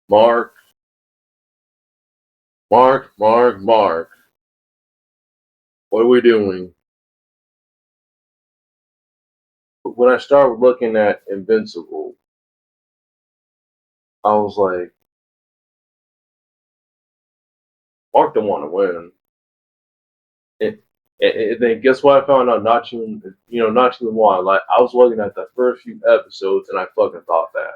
Mark, Mark. What are we doing? When I started looking at Invincible, I was like, Mark don't want to win. And, and then guess what? I found out not too long. Like I was looking at the first few episodes, and I fucking thought that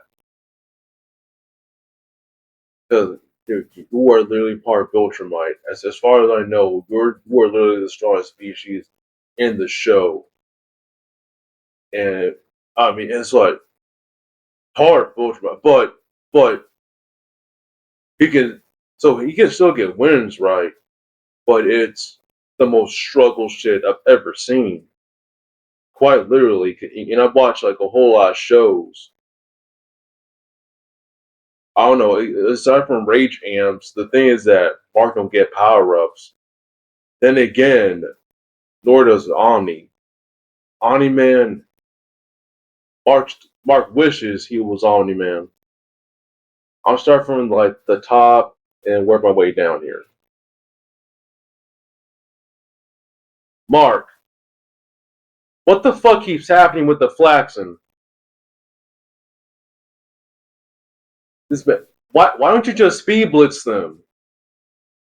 because you are literally part of Viltrumite. As far as I know, you are literally the strongest species in the show, and I mean it's like hard Viltrumite, but he can he can still get wins, right? But it's the most struggle shit I've ever seen. Quite literally, and I've watched like a whole lot of shows. I don't know. Aside from rage amps, the thing is that Mark don't get power ups. Then again, nor does Omni. Omni Man, Mark wishes he was Omni Man. I'll start from like the top and work my way down here. Mark, what the fuck keeps happening with the Flaxen? This why don't you just speed blitz them?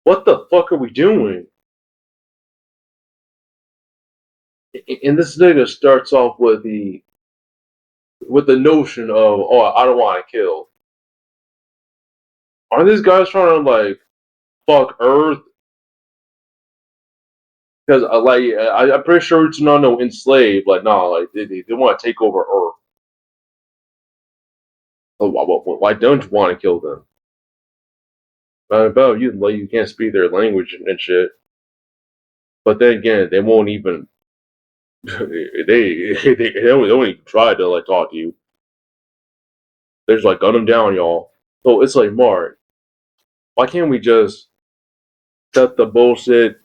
What the fuck are we doing? And this nigga starts off with the notion of, oh, I don't want to kill. Aren't these guys trying to like fuck Earth? Because I'm pretty sure it's not no enslaved. Like no, like they want to take over Earth. So why don't you want to kill them? About you, like you can't speak their language and shit. But then again, they won't even. They don't even try to like talk to you. They're just like gun them down, y'all. So it's like Mark. Why can't we just cut the bullshit,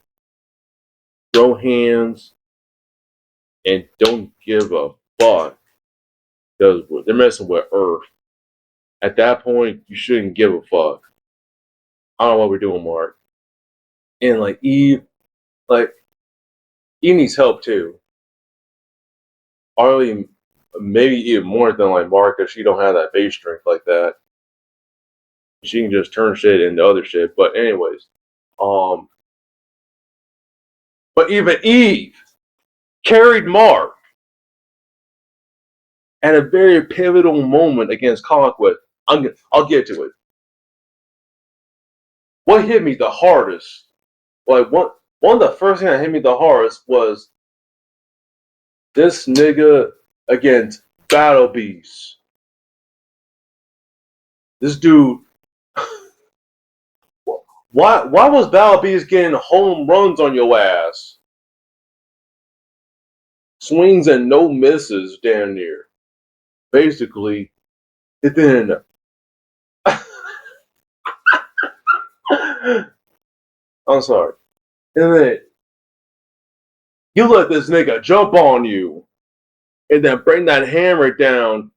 throw hands, and don't give a fuck? Because they're messing with Earth. At that point, you shouldn't give a fuck. I don't know what we're doing, Mark. And like Eve needs help too. Arlie, maybe even more than like Mark, because she don't have that base strength like that. She can just turn shit into other shit. But anyways, um, but even Eve carried Mark at a very pivotal moment against Conquest. I'll get to it. What hit me the hardest? Like one of the first things that hit me the hardest was this nigga against Battle Beast. This dude. Why was Battle Beast getting home runs on your ass? Swings and no misses, damn near. Basically, and then I'm sorry. And then you let this nigga jump on you, and then bring that hammer down,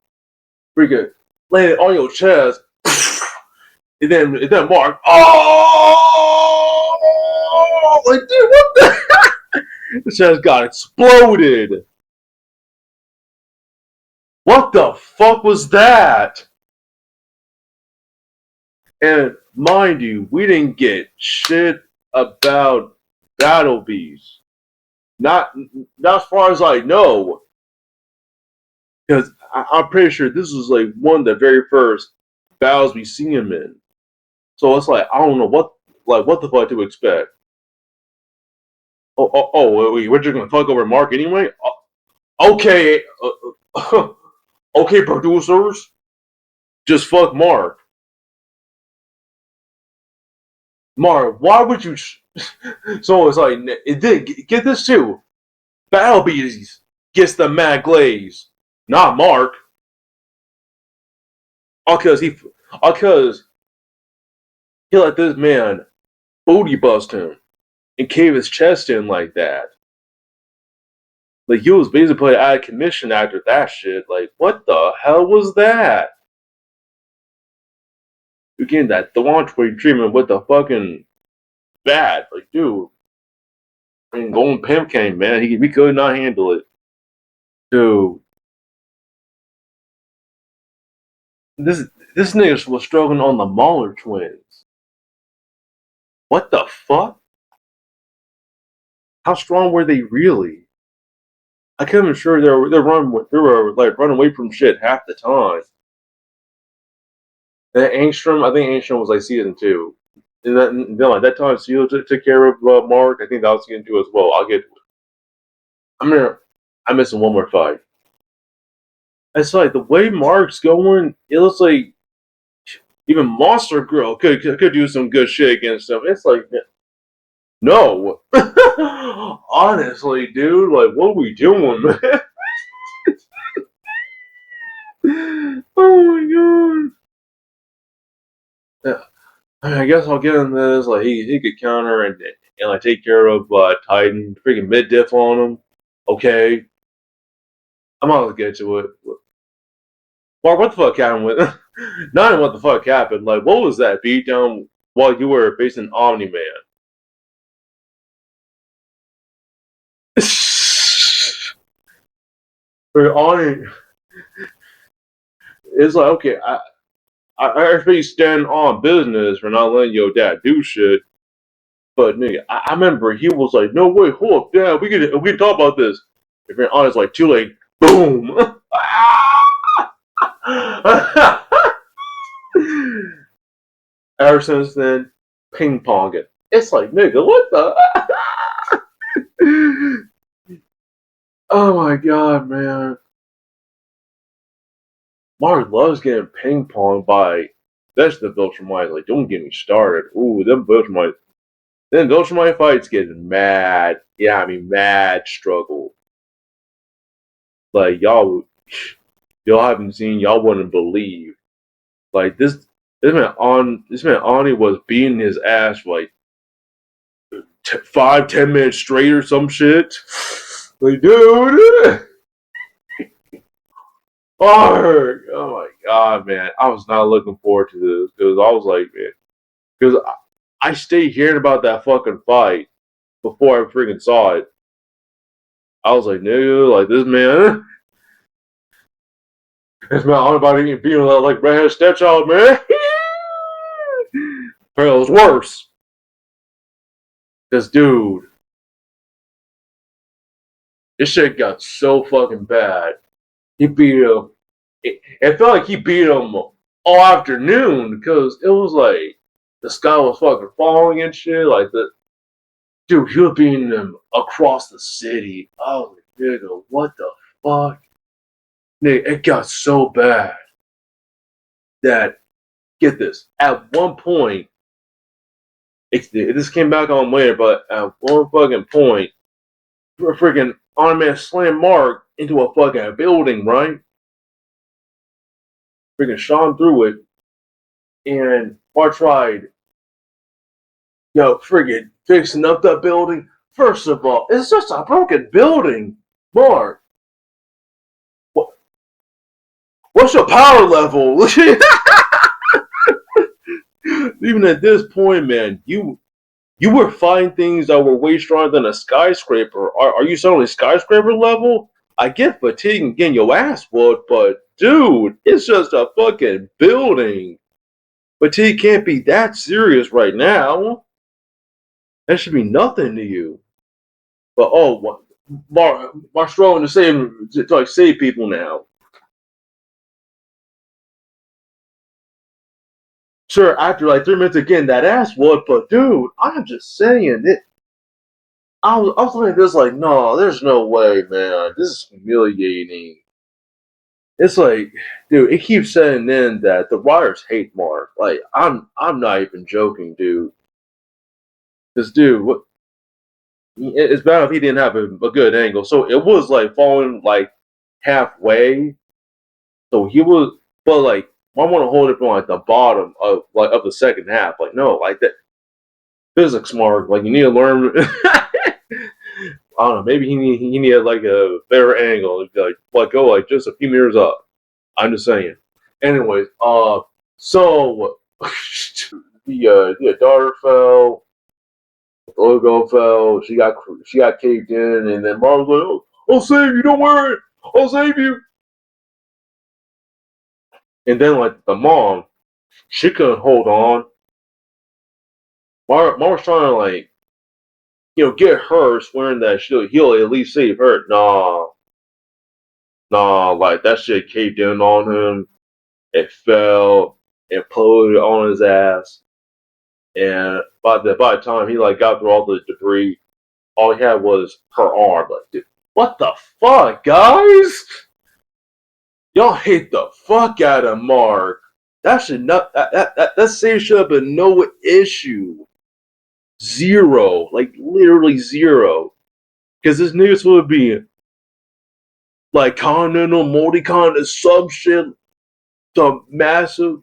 freaking lay it on your chest, and then Mark, oh, like dude, what the? The chest got exploded. What the fuck was that? And mind you, we didn't get shit about Battle Beast. Not as far as I know, because I'm pretty sure this was like one of the very first battles we see him in. So it's like I don't know what the fuck to expect. Wait, we're just gonna fuck over Mark anyway. Okay, okay, producers, just fuck Mark. Mark, why would you? So it's like it did get this too. Battle Beast gets the mad glaze, not Mark. Because he let this man booty bust him and cave his chest in like that. Like he was basically out of commission after that shit. Like what the hell was that? you're getting that launchway treatment with the fucking bat. Like, dude, I mean, Golden Pimp came, man. We could not handle it. Dude, this this nigga was struggling on the Mauler twins. What the fuck? How strong were they really? I couldn't sure they were like running away from shit half the time. And Angstrom, I think Angstrom was like season 2. And then like that time Seal took care of Mark. I think that was season 2 as well. I'll get to it. I'm missing one more fight. It's like the way Mark's going, it looks like even Monster Girl could do some good shit against him. It's like, no. Honestly, dude, like, what are we doing, man? Oh my god. I guess I'll get him this. Like, he could counter and like take care of Titan. Freaking mid diff on him. Okay. I'm not gonna get to it. Mark, what the fuck happened with not even what the fuck happened. Like, what was that beatdown while you were facing Omni Man? For Omni, it's like, okay, I expect you stand on business for not letting your dad do shit. But nigga, I remember he was like, no way, hold up, dad, we can talk about this. If you're honest, like too late, boom. Ever since then, ping pong it. It's like, nigga, what the? Oh my god, man. Mark loves getting ping ponged by, that's the Viltrumite. Like, don't get me started. Ooh, them Viltrumite. Then Viltrumite fights get mad. Yeah, I mean, mad struggle. Like, y'all haven't seen, y'all wouldn't believe. Like, this man Ani was beating his ass for like 5-10 minutes straight or some shit. Like, dude. Oh my god, man! I was not looking forward to this because I was like, man, because I stayed hearing about that fucking fight before I freaking saw it. I was like, nigga, like this man on about eating being like redhead stepchild, man. But it was worse. This dude, this shit got so fucking bad. He beat him. It felt like he beat him all afternoon because it was like the sky was fucking falling and shit. Like the dude, he was beating him across the city. I was like, nigga, what the fuck? Nigga, it got so bad that, get this, at one point, this came back on later, but at one fucking point, freaking Iron Man slammed Mark into a fucking building, right? Freaking shone through it, and Mark tried, friggin' fixing up that building. First of all, it's just a broken building, Mark. What's your power level? Even at this point, man, you were fighting things that were way stronger than a skyscraper. Are you suddenly skyscraper level? I get fatigue and getting your ass whooped, but dude, it's just a fucking building. Fatigue can't be that serious right now. That should be nothing to you. But Mark struggling to save people now. Sure, after like 3 minutes again, that ass whooped, but dude, I'm just saying it. I was looking at this like, no, there's no way, man. This is humiliating. It's like, dude, it keeps saying then that the writers hate Mark. Like, I'm not even joking, dude. Because, dude, it's bad if he didn't have a good angle. So it was like falling like halfway. So he was, but like, I want to hold it from like the bottom of the second half. Like, no, like that physics, Mark. Like, you need to learn. I don't know. Maybe he needed like a better angle. Like go like just a few meters up. I'm just saying. Anyways, so the daughter fell, the logo fell. She got caved in, and then Mark was like, "Oh, I'll save you. Don't worry, I'll save you." And then like the mom, she couldn't hold on. Mark was trying to like get her, swearing that he'll at least save her. Nah, like that shit caved in on him. It fell, it imploded on his ass, and by the time he like got through all the debris, all he had was her arm. Like, dude, what the fuck, guys? Y'all hate the fuck out of Mark. That should not. That save should have been no issue. Zero, like literally zero, because this niggas would be like continental, multi-continent, some shit, some massive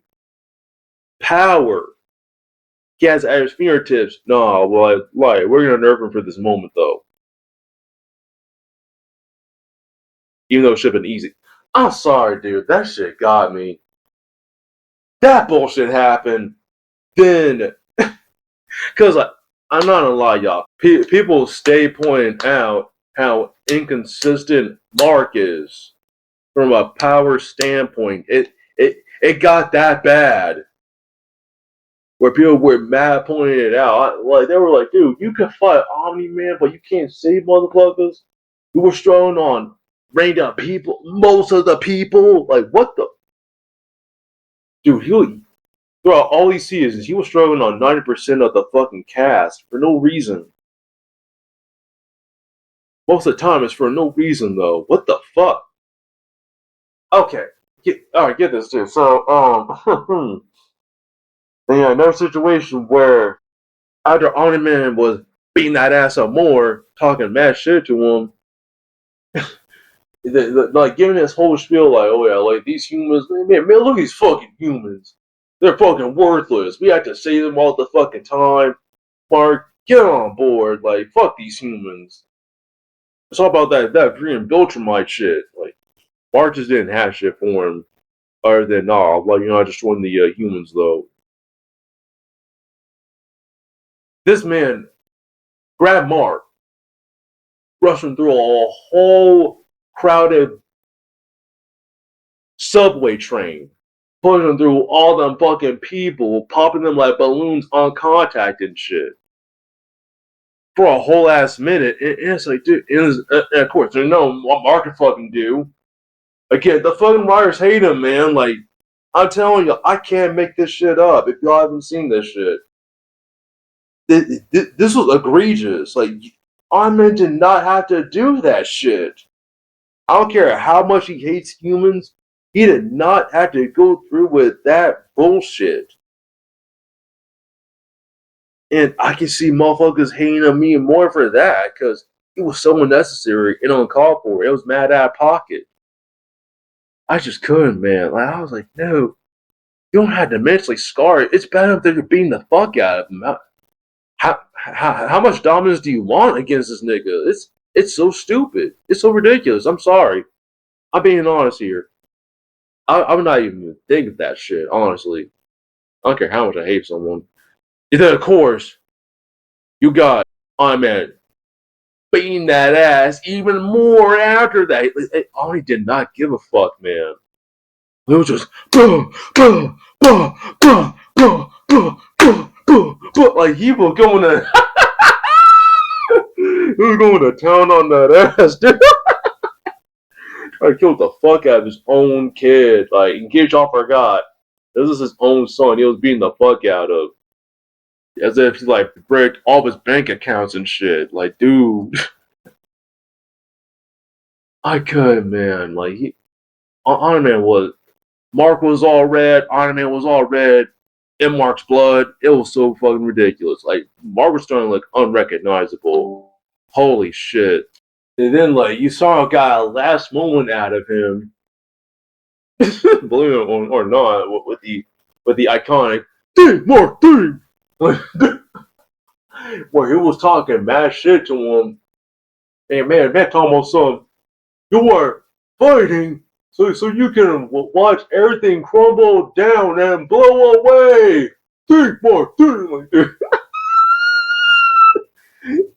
power he has at his fingertips. No, like we're gonna nerf him for this moment though. Even though it should have been easy. I'm sorry, dude. That shit got me. That bullshit happened. Then, because I'm not gonna lie, y'all. People stay pointing out how inconsistent Mark is from a power standpoint. It got that bad where people were mad pointing it out. Like they were like, dude, you can fight Omni Man, but you can't save motherfuckers. You were strong on rain down people, most of the people. Like what the dude? Throughout all these seasons, he was struggling on 90% of the fucking cast for no reason. Most of the time, it's for no reason though. What the fuck? Okay, alright, get this too. So, yeah, another situation where after Omni-Man was beating that ass up more, talking mad shit to him, like giving this whole spiel like, oh yeah, like these humans, man, look at these fucking humans. They're fucking worthless. We have to save them all the fucking time. Mark, get on board. Like, fuck these humans. It's all about that green Viltrumite shit. Like, Mark just didn't have shit for him. Other than, nah, like, I just joined the humans, though. This man grabbed Mark, rushing through a whole crowded subway train, pushing through all them fucking people, popping them like balloons on contact and shit. For a whole ass minute, and it's like, dude, and of course, there's no what Mark can fucking do. Again, the fucking writers hate him, man. Like, I'm telling you, I can't make this shit up. If y'all haven't seen this shit, this was egregious. Like, Armin did not have to do that shit. I don't care how much he hates humans. He did not have to go through with that bullshit. And I can see motherfuckers hating on me more for that because it was so unnecessary and uncalled for. It was mad out of pocket. I just couldn't, man. Like I was like, no, you don't have to mentally scar it. It's bad enough that you're beating the fuck out of him. How much dominance do you want against this nigga? It's so stupid. It's so ridiculous. I'm sorry. I'm being honest here. I'm not even thinking that shit, honestly. I don't care how much I hate someone. And then, of course, you got Iron Man beating that ass even more after that. He did not give a fuck, man. It was just like he was going to he was going to town on that ass, dude. I killed the fuck out of his own kid. Like, in case y'all forgot, this is his own son. He was beating the fuck out of, as if he like break all of his bank accounts and shit. Like, dude, I could, man. Like, Iron Man was Mark was all red. Iron Man was all red. In Mark's blood. It was so fucking ridiculous. Like, Mark was starting to look unrecognizable. Holy shit. And then, like, you saw a guy last moment out of him, believe it or not, with the iconic Mark, where he was talking mad shit to him. And man, that almost you are fighting so you can watch everything crumble down and blow away. Think more, think like this.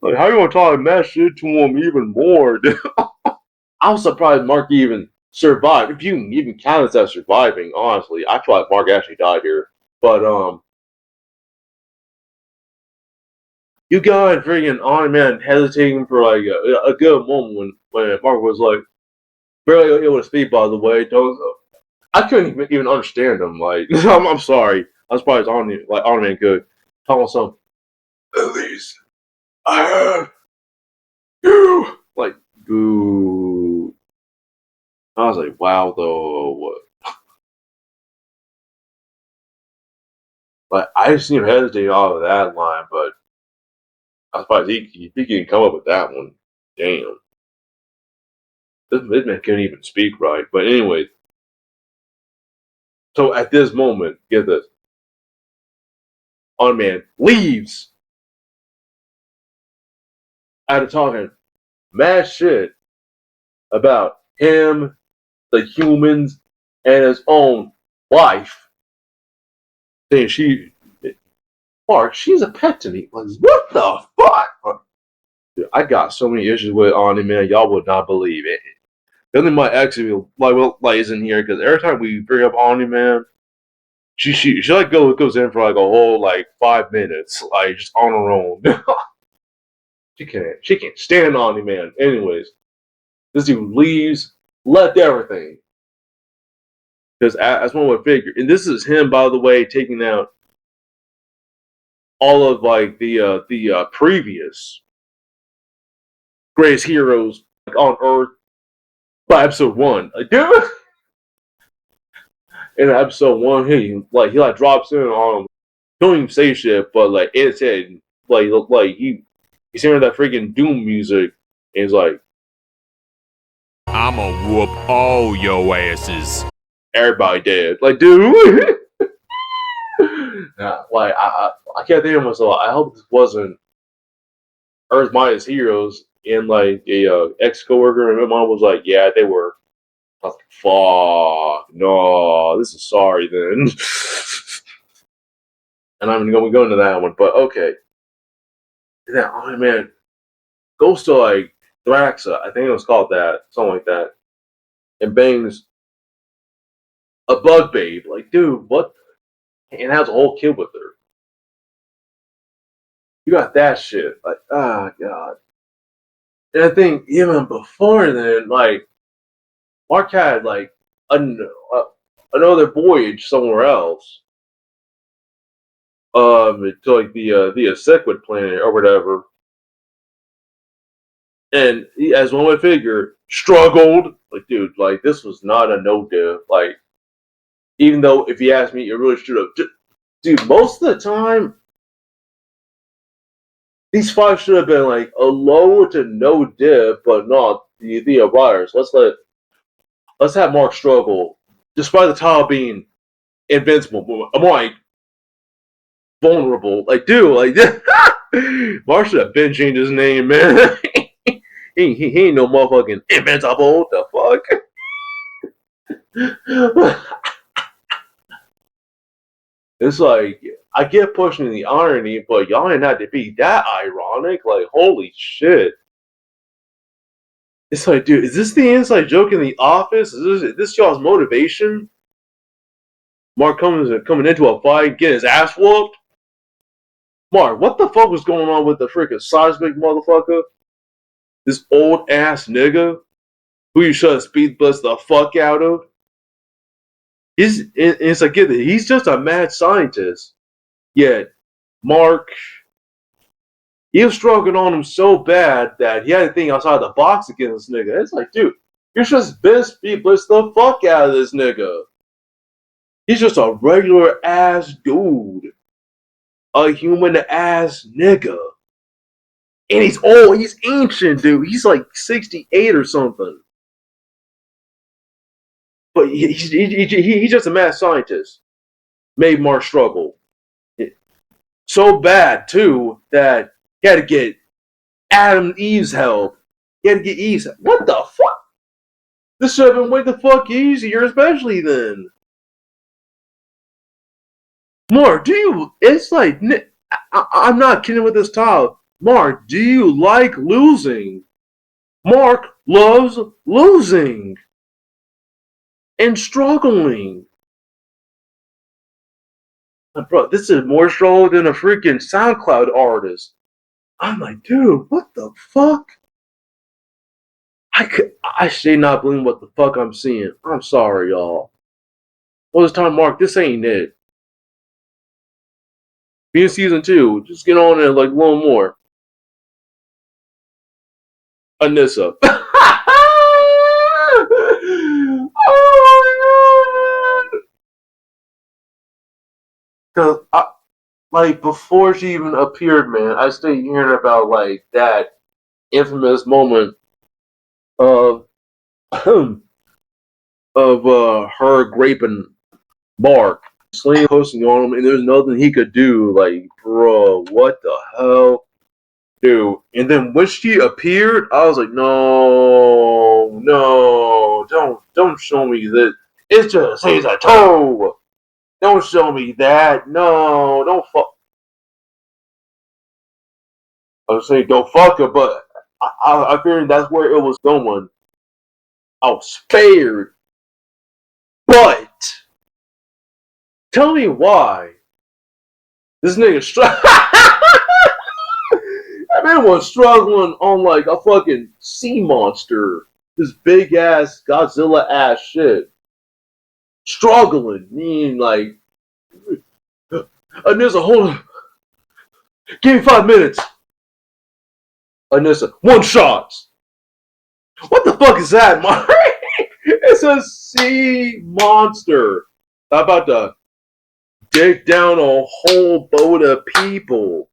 Like, how you gonna talk that shit to him even more? Dude? I'm surprised Mark even survived. If you can even count it as surviving, honestly, I feel like Mark actually died here. But you got freaking on man hesitating for like a good moment when Mark was like barely able to speak. By the way, I couldn't even understand him. Like I'm sorry, I'm surprised on man could tell him something. At least I have you. Like boo. I was like, wow, though. What? Like I just seen him hesitate off of that line, but I was surprised he can come up with that one. Damn, this man couldn't even speak right. But anyway, so at this moment, get this, on man leaves after talking mad shit about him, the humans, and his own wife. Saying Mark, she's a pet to me. Like, what the fuck? Dude, I got so many issues with Ani, man. Y'all would not believe it. Only my ex isn't here because every time we bring up Ani, man, she like goes in for like a whole like 5 minutes, like just on her own. She can't stand Ani, man. Anyways, this dude leaves, left everything. Because as one would figure, and this is him, by the way, taking out all of like the previous greatest heroes like on Earth by episode one. Like, dude, in episode one, he like drops in on him. Don't even say shit, but like in his head, like he's hearing that freaking doom music, and he's like, I'ma whoop all your asses. everybody dead. Like, dude. Nah, like I can't think of myself. I hope this wasn't Earth Mightiest Heroes, and like a ex coworker and my mom was like, yeah, they were. I was like, fuck, no, this is sorry then. And I'm gonna go into that one, but okay. Yeah, oh man, goes to like Thraxa, I think it was called that, something like that, and bangs a bug babe. Like, dude, what? And has a whole kid with her. You got that shit. Like, ah, god. And I think even before then, like, Mark had like another voyage somewhere else. To like the Sequid planet or whatever. And he, as one would figure, struggled. Like, dude, like this was not a no div. Like, even though if you ask me, it really should have. Dude, most of the time, these five should have been like a low to no div, but not the riders. Let's have Mark struggle, despite the title being invincible. I'm like vulnerable. Like, dude, like Mark should have been changed his name, man. he ain't no motherfucking invincible. What the fuck? It's like I get pushing the irony, but y'all ain't had to be that ironic. Like, holy shit! It's like, dude, is this the inside joke in The Office? Is this y'all's motivation? Mark coming into a fight, getting his ass whooped. Mark, what the fuck was going on with the freaking seismic motherfucker? This old ass nigga who you should have speed bust the fuck out of. It's like, get it, he's just a mad scientist. Yet, Mark, he was struggling on him so bad that he had to think outside the box against this nigga. It's like, dude, you're just best speed blitz the fuck out of this nigga. He's just a regular ass dude. A human ass nigga. And he's old, he's ancient, dude. He's like 68 or something. But he's just a mad scientist. Made Mark struggle. So bad, too, that he had to get Adam and Eve's help. He had to get Eve's help. What the fuck? This should have been way the fuck easier, especially then. Mark, do you? It's like I'm not kidding with this tile. Mark, do you like losing? Mark loves losing and struggling. Bro, this is more struggle than a freaking SoundCloud artist. I'm like, dude, what the fuck? I should not believe what the fuck I'm seeing. I'm sorry, y'all. Well, it's time, Mark. This ain't it. Be in season 2. Just get on it like a little more. Anissa. Oh my god! Because like before she even appeared, man, I stayed hearing about like that infamous moment of of her graping Mark, sling posting on him, and there's nothing he could do. Like, bro, what the hell, dude? And then when she appeared, I was like, no, no, don't show me this. It just says a toe. Don't show me that. No, don't fuck. I was saying don't fuck her, but I figured that's where it was going. I was spared, but tell me why this nigga that man was struggling on like a fucking sea monster. This big ass Godzilla ass shit. Struggling. Mean like Anissa, hold on. Give me 5 minutes. Anissa, one shot. What the fuck is that, Mark? It's a sea monster. I'm about to dig down a whole boat of people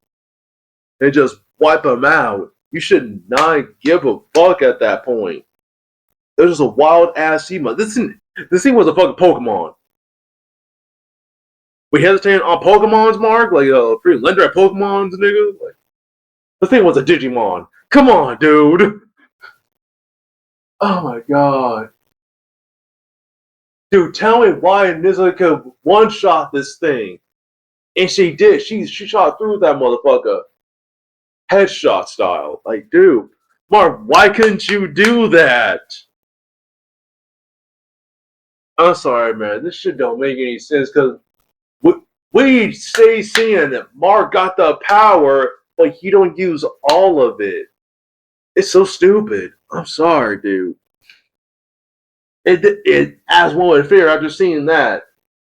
and just wipe them out. You should not give a fuck at that point. There's just a wild ass sea monster. This thing was a fucking Pokemon. We hesitating on Pokemon's, Mark? Like free lender at Pokemon's, nigga? Like, the thing was a Digimon. Come on, dude. Oh my god. Dude, tell me why Nizza could one-shot this thing. And she did. She shot through that motherfucker. Headshot style. Like, dude. Mark, why couldn't you do that? I'm sorry, man. This shit don't make any sense because we stay seeing that Mark got the power, but he don't use all of it. It's so stupid. I'm sorry, dude. It as one would fear after seeing that.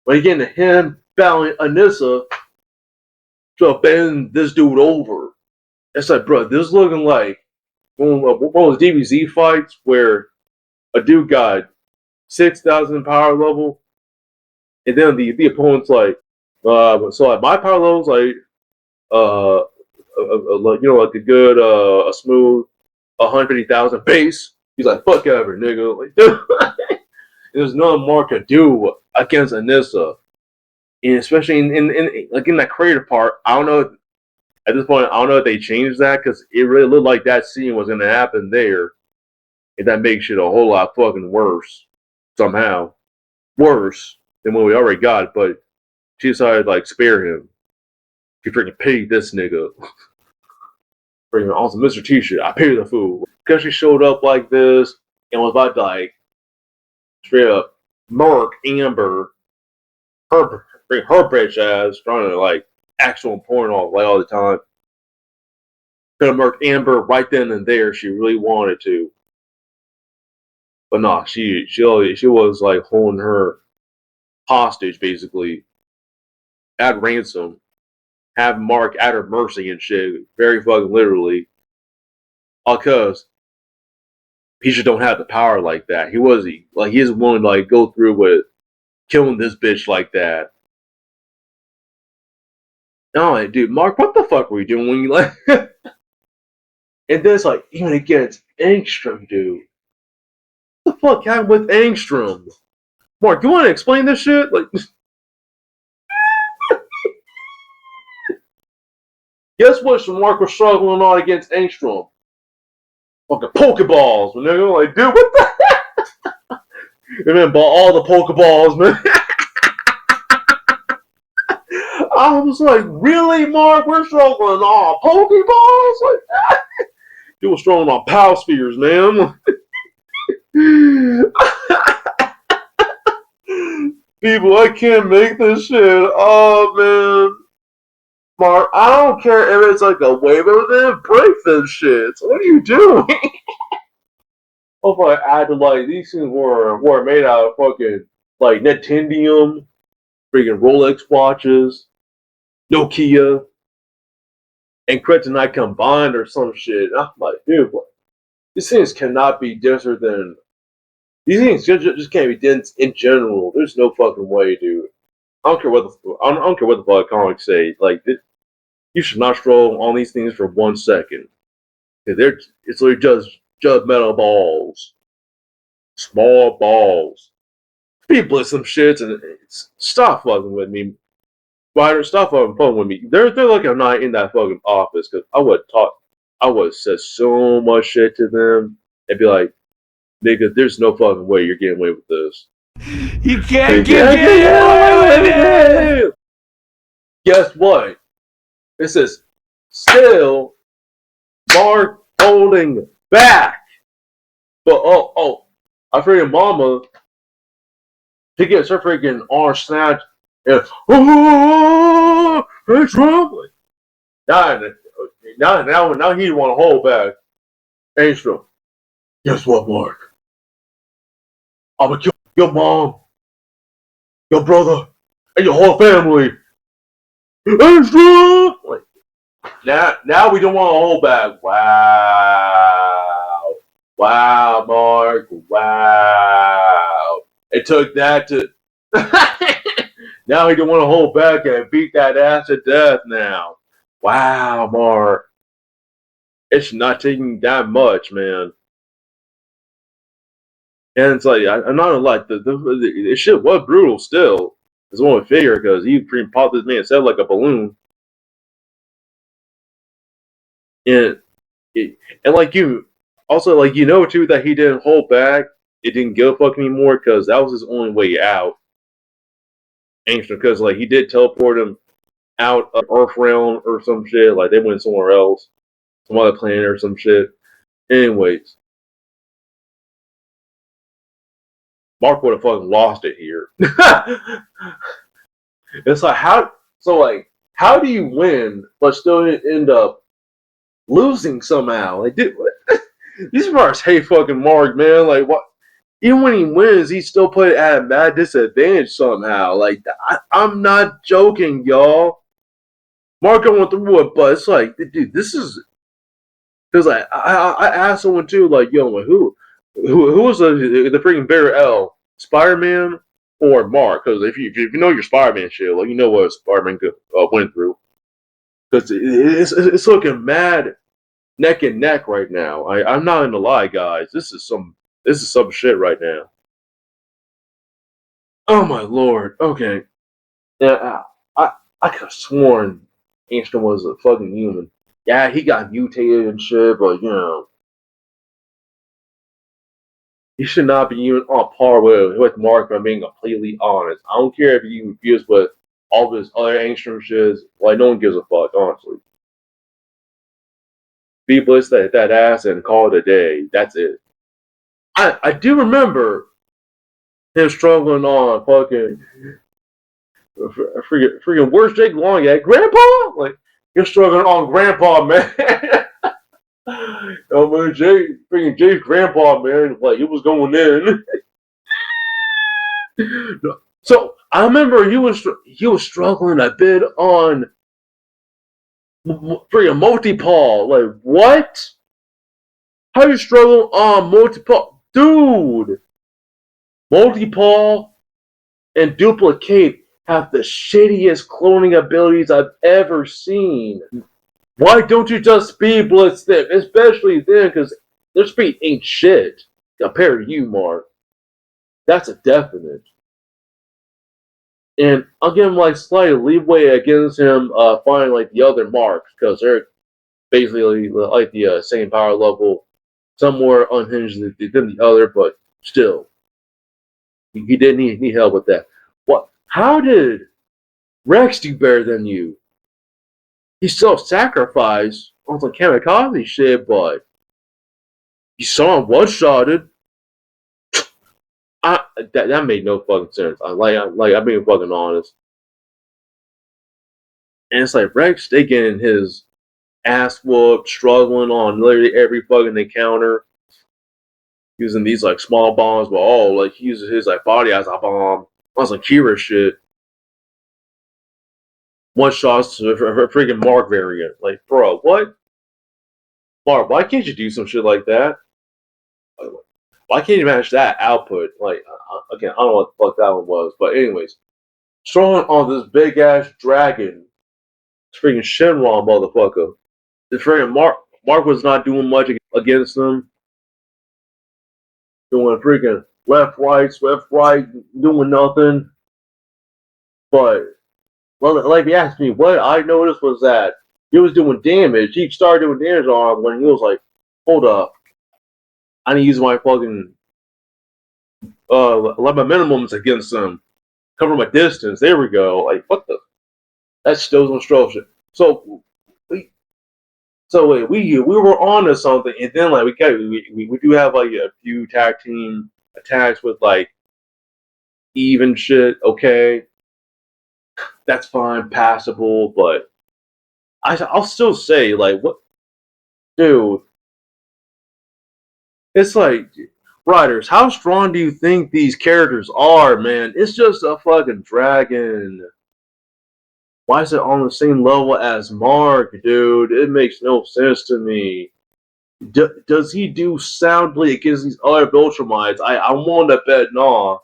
When you get to him battling Anissa to bend this dude over. It's like, bro, this is looking like one of those DBZ fights where a dude got 6,000 power level, and then the opponent's like, so like my power level's like, like you know, like a good, a smooth 150,000 base. He's like, fuck ever, nigga. Like, dude, there's nothing more to do against Anissa, and especially in like in that creative part. I don't know. At this point, I don't know if they changed that because it really looked like that scene was going to happen there, and that makes it a whole lot fucking worse somehow, worse than what we already got. But she decided to like spare him. She freaking paid this nigga. Freaking awesome Mr. T-shirt. I paid the fool because she showed up like this and was about to like straight up murk Amber, her bitch ass, trying to like actual porn all the time. Gonna murk Amber right then and there. She really wanted to, but nah, she was like holding her hostage basically at ransom, have Mark at her mercy and shit, very fucking literally. Cause he just don't have the power like that. He isn't willing to like go through with killing this bitch like that. No, like, dude, Mark, what the fuck were you doing when you like? And then it's like even against Angstrom, dude. What the fuck happened with Angstrom? Mark, you want to explain this shit? Like, guess what? Mark was struggling on against Angstrom. Fucking Pokeballs, nigga. Like, dude, what the heck? And then bought all the Pokeballs, man. I was like, really, Mark? We're struggling on Pokeballs? Like, you were struggling on Pow Spheres, man. People, I can't make this shit up, man. Mark, I don't care if it's like a wave of them, break them shits. What are you doing? Hopefully I acted like these things were made out of fucking like Nintendium, freaking Rolex watches, Nokia, and kryptonite combined or some shit. I'm like, dude, what? These things cannot be denser than these things just can't be dense in general. There's no fucking way, dude. I don't care what the fuck comics say. Like, you should not stroll on these things for 1 second. It's literally just metal balls, small balls. People some shits and stop fucking with me. Ryder, stop fucking with me. They're like I'm not in that fucking office because I would have said so much shit to them and be like, nigga, there's no fucking way you're getting away with this. You can't get away with it! Guess what? It says, still, Mark holding back. But, I freaking mama, she gets her freaking arm snatched and, oh, it's wrong. Now he want to hold back. Angel, guess what, Mark? I'm gonna kill your mom, your brother, and your whole family. Angel! Like, now we don't want to hold back. Wow. Wow, Mark. Wow. It took that to... Now he don't want to hold back and beat that ass to death now. Wow, Mark. It's not taking that much, man. And it's like, I'm not gonna lie, the shit was brutal still. It's only figure because he freaking popped this man's head like a balloon. And like you, also like you know too that he didn't hold back. It didn't give a fuck anymore because that was his only way out. Ancient, because like he did teleport him out of Earth realm or some shit. Like they went somewhere else, some other planet or some shit. Anyways, Mark would have fucking lost it here. It's like how do you win but still end up losing somehow? Like, dude, these marks hate fucking Mark, man. Like, what? Even when he wins, he still put it at a mad disadvantage somehow. Like, I'm not joking, y'all. Mark going through it, but it's like, dude, this is because like I asked someone too, like, yo, who was the freaking better L, Spider-Man or Mark? Because if you know your Spider-Man shit, like you know what Spider-Man went through. Because it's looking mad neck and neck right now. I'm not gonna lie, guys. This is some shit right now. Oh my lord. Okay. Yeah, I could have sworn Einstein was a fucking human. Yeah, he got mutated and shit, but you know, he should not be even on par with Mark. If I'm being completely honest. I don't care if you confused with all this other ancient shit. Like no one gives a fuck, honestly. Be blessed that ass and call it a day. That's it. I do remember him struggling on fucking freaking where's Jake Long at? Grandpa? Like you're struggling on Grandpa, man. Oh man, freaking Jake's grandpa, man, like it was going in. So I remember he was struggling a bit on freaking multi-paw. Like what? How you struggle on multi-paw, dude? Multi-paw and duplicate have the shittiest cloning abilities I've ever seen. Why don't you just speed blitz them? Especially then, because their speed ain't shit compared to you, Mark. That's a definite. And I'll give him like slight leeway against him finding like the other marks because they're basically like the same power level, some more unhinged than the other, but still. He didn't need help with that. What? How did Rex do better than you? He self-sacrificed on some kamikaze shit, but you saw him one-shotted. That made no fucking sense. I'm being fucking honest. And it's like Rex taking his ass whooped, struggling on literally every fucking encounter, using these like small bombs, but like he uses his like body as a bomb on some Kira shit. One shots to a freaking Mark variant. Like, bro, what? Mark, why can't you do some shit like that? Why can't you match that output? Like, again, I don't know what the fuck that one was, but anyways, throwing on this big ass dragon, this freaking Shenron motherfucker. The freaking Mark was not doing much against them. Doing freaking left, right, doing nothing. But, well, like you asked me, what I noticed was that he was doing damage. He started doing damage on him when he was like, hold up. I need to use my fucking let my minimums against them. Cover my distance. There we go. Like, what the? That's still some stroke shit. So we were on to something, and then like we do have like a few tag team attacks with like even shit. Okay, that's fine, passable, but I'll still say like what, dude? It's like writers, how strong do you think these characters are, man? It's just a fucking dragon. Why is it on the same level as Mark, dude? It makes no sense to me. Does he do soundly against these other Ultramites? I want to bet no.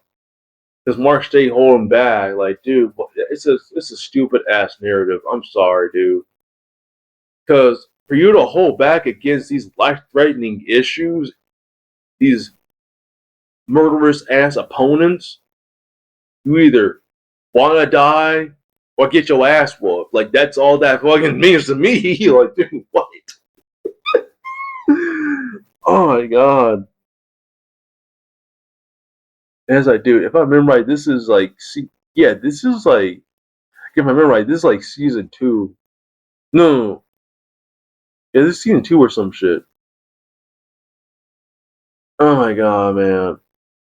Because Mark stay holding back. Like, dude, it's a stupid ass narrative. I'm sorry, dude. Because for you to hold back against these life threatening issues, these murderous ass opponents, you either want to die or get your ass whooped. Like, that's all that fucking means to me. Like, dude, what? Oh my god. And it's like, dude, if I remember right, this is like, this is like, if I remember right, this is like season 2. No. Yeah, this is season 2 or some shit. Oh my god, man.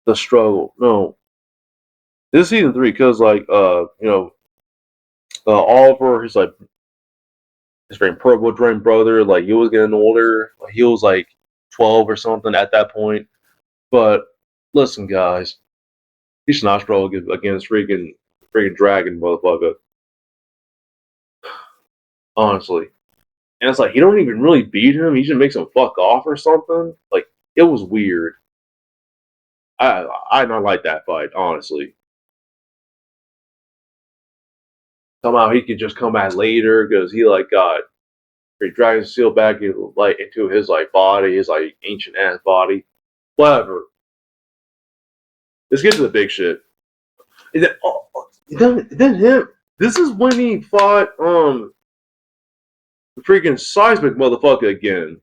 The struggle. No. This is season 3, because, like, Oliver, he's like, his very purple dream brother, like, he was getting older. Like, he was like 12 or something at that point. But, listen, guys. He should not struggle against freaking dragon, motherfucker. Honestly. And it's like, he don't even really beat him. He just makes him fuck off or something. Like, it was weird. I not like that fight, honestly. Somehow he could just come back later because he like got dragon seal back into his like body, his like ancient ass body. Whatever. Let's get to the big shit. And then him. This is when he fought the freaking seismic motherfucker again.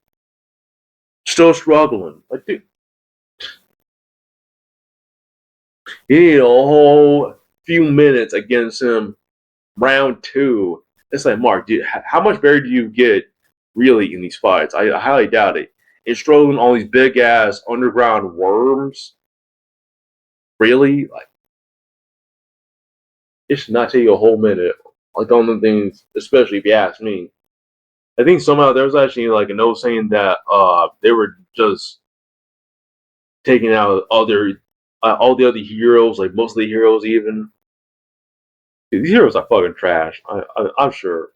Still struggling. Like, dude, he need a whole few minutes against him. Round 2. It's like, Mark, dude, how much better do you get really in these fights? I highly doubt it. And struggling all these big ass underground worms. Really? Like, it should not take you a whole minute. Like, on the things, especially if you ask me. I think somehow there was actually like a note saying that they were just taking out all the other heroes, like most of the heroes even. Dude, these heroes are fucking trash. I'm sure.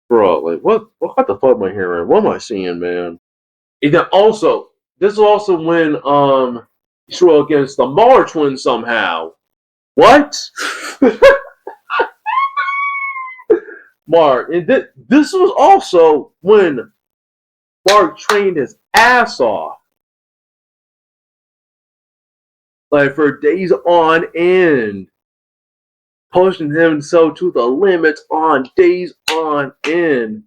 Bro, like what the fuck am I hearing? What am I seeing, man? And then also, this is also when he struggled against the Mauler twins somehow. What? Mark, and this was also when Mark trained his ass off. Like for days on end. Pushing himself to the limits on days on end.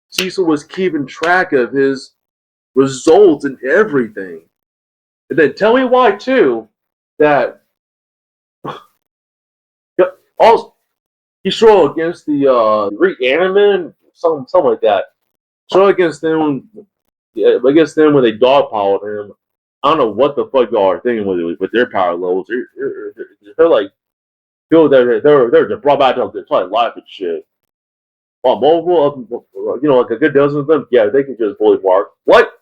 Cecil was keeping track of his results and everything. And then tell me why too that also he struggled against the reanimated something like that. Struggled against them, yeah, against them when they dogpiled him. I don't know what the fuck y'all are thinking with their power levels. They're like feel that they're brought back to like life and shit. While multiple, like a good dozen of them, yeah, they can just bully Mark. What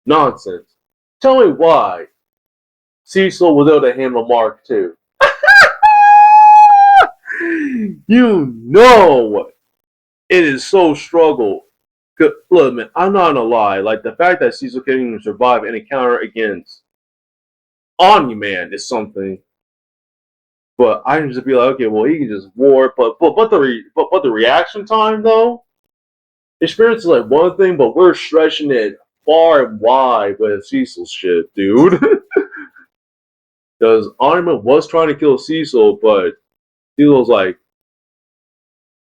nonsense? Tell me why Cecil was able to handle Mark too. You know it is so struggle. Look, man, I'm not gonna lie. Like the fact that Cecil can even survive an encounter against Omni Man is something. But I can just be like, okay, well, he can just warp. But the reaction time though, experience is like one thing, but we're stretching it far and wide with Cecil's shit, dude. Because Omni Man was trying to kill Cecil, but Cecil's like,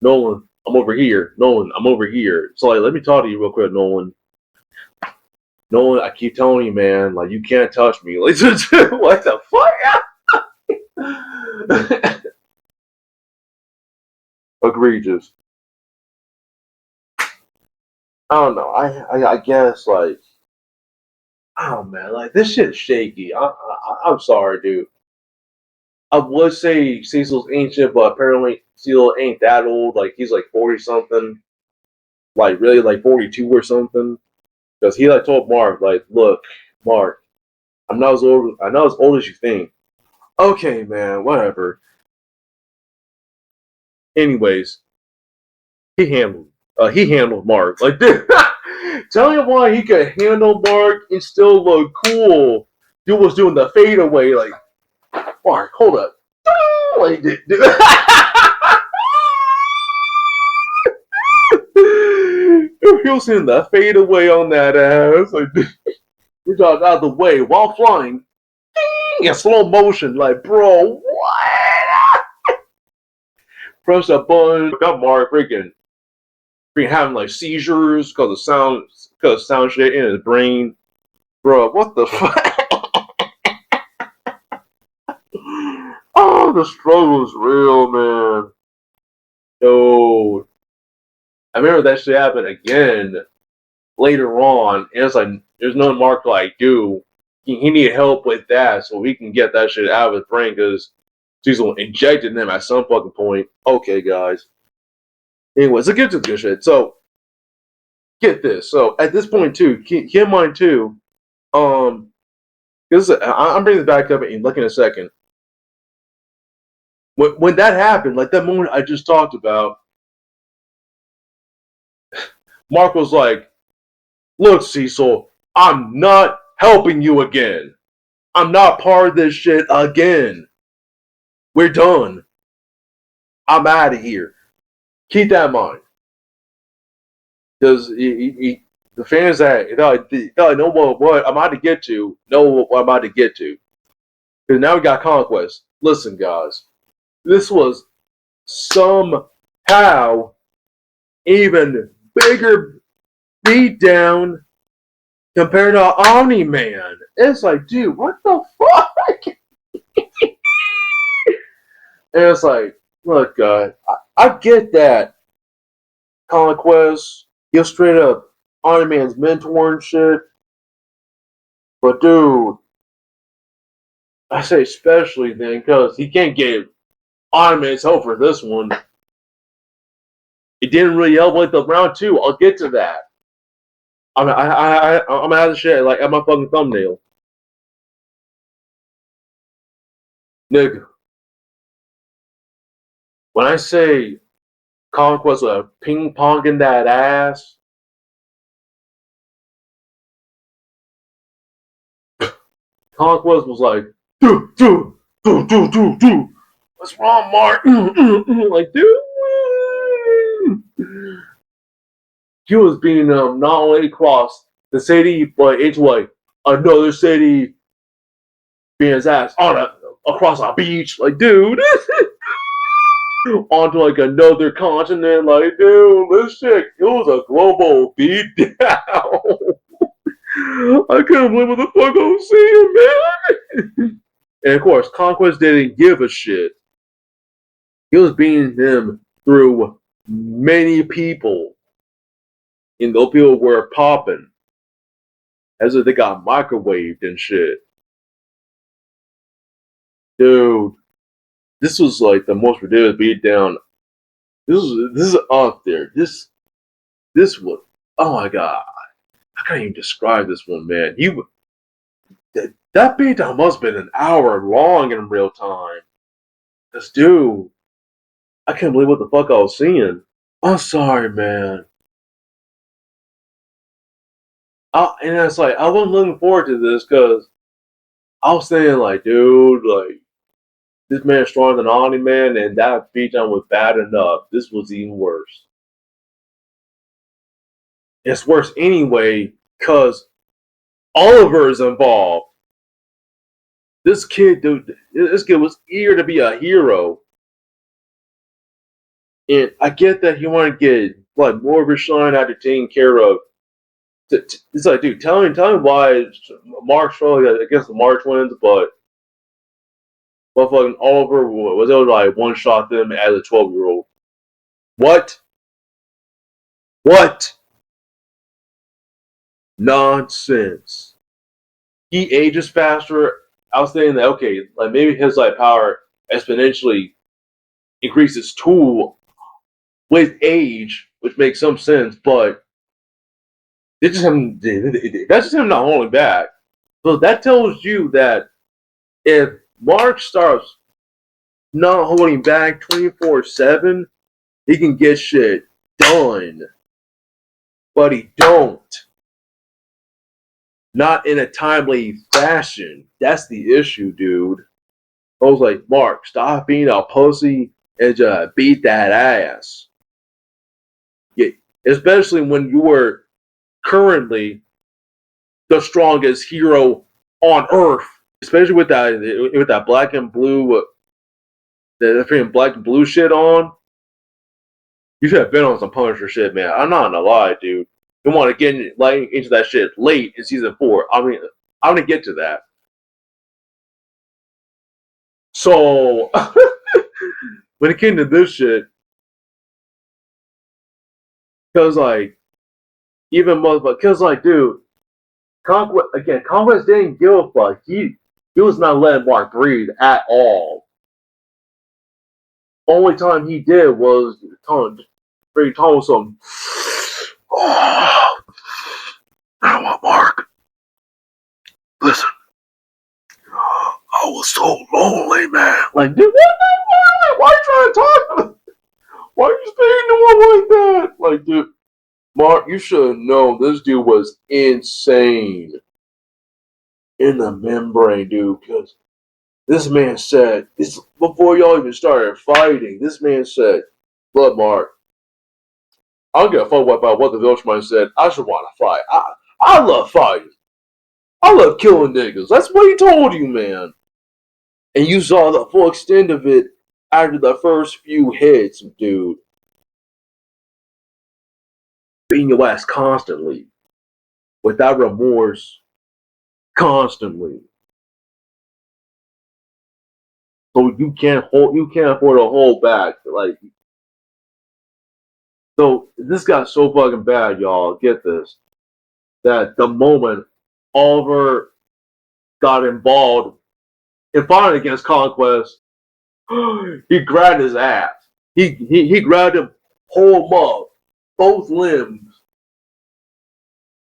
Nolan, I'm over here. Nolan, I'm over here. So like, let me talk to you real quick, Nolan. Nolan, I keep telling you, man, like you can't touch me. Like, what the fuck? Egregious. I don't know. I guess like, oh man, like this shit's shaky. I'm sorry, dude. I would say Cecil's ancient, but apparently Cecil ain't that old. Like he's like 40 something, like really like 42 or something. Because he like told Mark, like, look, Mark, I'm not as old as you think. Okay, man, whatever. Anyways, he handled Mark. Like tell me why he could handle Mark and still look cool. Dude was doing the fadeaway, like, Mark, hold up. Like, dude. He was in the fadeaway on that ass. Like, we got out of the way while flying. In slow motion. Like, bro, what? Press a button. Got Mark freaking having like seizures because of sound shit in his brain. Bro, what the fuck? Oh, the struggle is real, man. Yo, I remember that shit happened again later on, and it's like there's no Mark to like do. He needed help with that so he can get that shit out of his brain because Cecil injected them at some fucking point. Okay, guys. Anyways, let's get to the good shit. So, get this. So, at this point, too, keep in mind, too, because I'm bringing this back up and look in a second. When that happened, like that moment I just talked about, Mark was like, look, Cecil, I'm not helping you again. I'm not part of this shit again. We're done. I'm out of here. Keep that in mind. Because the fans that know what I'm about to get to, know what I'm about to get to. Because now we got Conquest. Listen, guys. This was somehow even bigger beatdown compared to Omni Man. It's like, dude, what the fuck? And it's like, look, I get that Conquest, you're straight up Iron Man's mentor and shit. But dude, I say especially then because he can't get Iron Man's help for this one. It didn't really help with the round two. I'll get to that. I'm gonna have the shit like at my fucking thumbnail, nigga. When I say Conquest was ping ponging that ass, Conquest was like, do. What's wrong, Mark? Like, dude. He was being not only across the city, but into like another city, being his ass across a beach. Like, dude. Onto like another continent. Like, dude, this shit, it was a global beatdown. I couldn't believe what the fuck I was seeing, man. And of course, Conquest didn't give a shit. He was beating them through many people. And those people were popping. As if they got microwaved and shit. Dude, this was like the most ridiculous beatdown. This is up there. This was, oh my god. I can't even describe this one, man. That beatdown must have been an hour long in real time. This dude, I can't believe what the fuck I was seeing. I'm sorry, man. And it's like, I wasn't looking forward to this because I was saying, like, dude, like, this man's stronger than Omni Man, and that beatdown was bad enough. This was even worse. It's worse anyway because Oliver is involved. This kid, dude, this kid was eager to be a hero. And I get that he wanted to get like more of his shine after taking care of. It's like, dude, tell me why Mark struggled against the March twins, but fucking Oliver was able to like one shot them as a 12-year-old. What? What? Nonsense. He ages faster. I was thinking that okay, like maybe his like power exponentially increases too with age, which makes some sense, but that's just him not holding back. So that tells you that if Mark starts not holding back 24/7, he can get shit done. But he don't. Not in a timely fashion. That's the issue, dude. I was like, Mark, stop being a pussy and just beat that ass. Yeah, especially when you were currently the strongest hero on Earth. Especially with that black and blue, the freaking black and blue shit on. You should have been on some Punisher shit, man. I'm not gonna lie, dude. You want to get into that shit late in season 4. I mean, I'm gonna get to that. So when it came to this shit, because like even because like dude, Conquest didn't give a fuck. He was not letting Mark breathe at all. Only time he did was telling some. Oh, I want Mark. Listen, I was so lonely, man. Like, dude, what the fuck? Why are you trying to talk to me? Why are you speaking to him like that? Like, dude, Mark, you should have known this dude was insane in the membrane, dude. Because this man said, this before y'all even started fighting, this man said, look, Mark, I don't give a fuck about what the Viltrumites said. I just want to fight. I love fighting. I love killing niggas. That's what he told you, man. And you saw the full extent of it after the first few hits, dude. Beating your ass constantly. Without remorse. Constantly. So you can't afford to hold back. Like, so this got so fucking bad, y'all. Get this. That the moment Oliver got involved in fighting against Conquest, he grabbed his ass. He grabbed him, pulled him up, both limbs,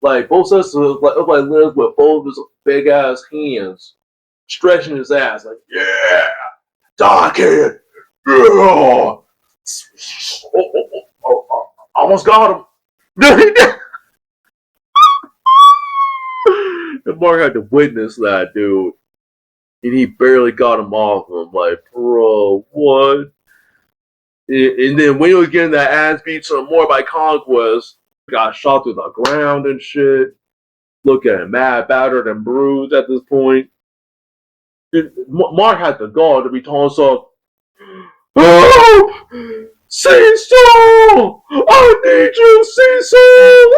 like both sets of like limbs with both his big ass hands, stretching his ass like, yeah, die, kid, yeah. Almost got him. And Mark had to witness that, dude. And he barely got him off him. Like, bro, what? And then when he was getting that ass beat some more by Conquest, got shot through the ground and shit. Look at him, mad, battered, and bruised at this point. Mark had the gall to be telling himself, oh, Cecil! I need you, Cecil!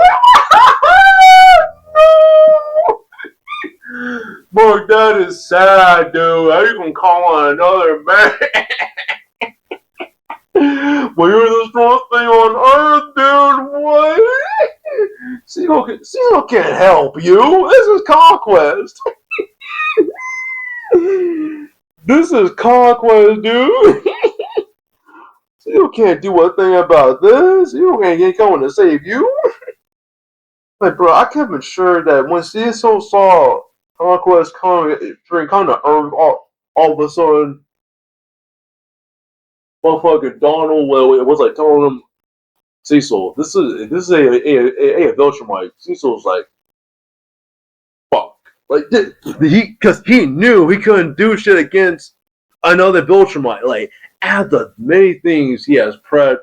Mark, that is sad, dude. How you gonna call on another man? Well, you're the strongest thing on earth, dude. What? Cecil can't help you. This is Conquest. This is Conquest, dude. Cecil can't do a thing about this. You ain't coming to save you. Like, bro, I kept it sure that when Cecil saw Conquest coming to Earth, all of a sudden, motherfucking Donald was like telling him, Cecil, this is a Viltrumite. Cecil's like, fuck, like because he knew he couldn't do shit against another Viltrumite. Like, after many things he has prepped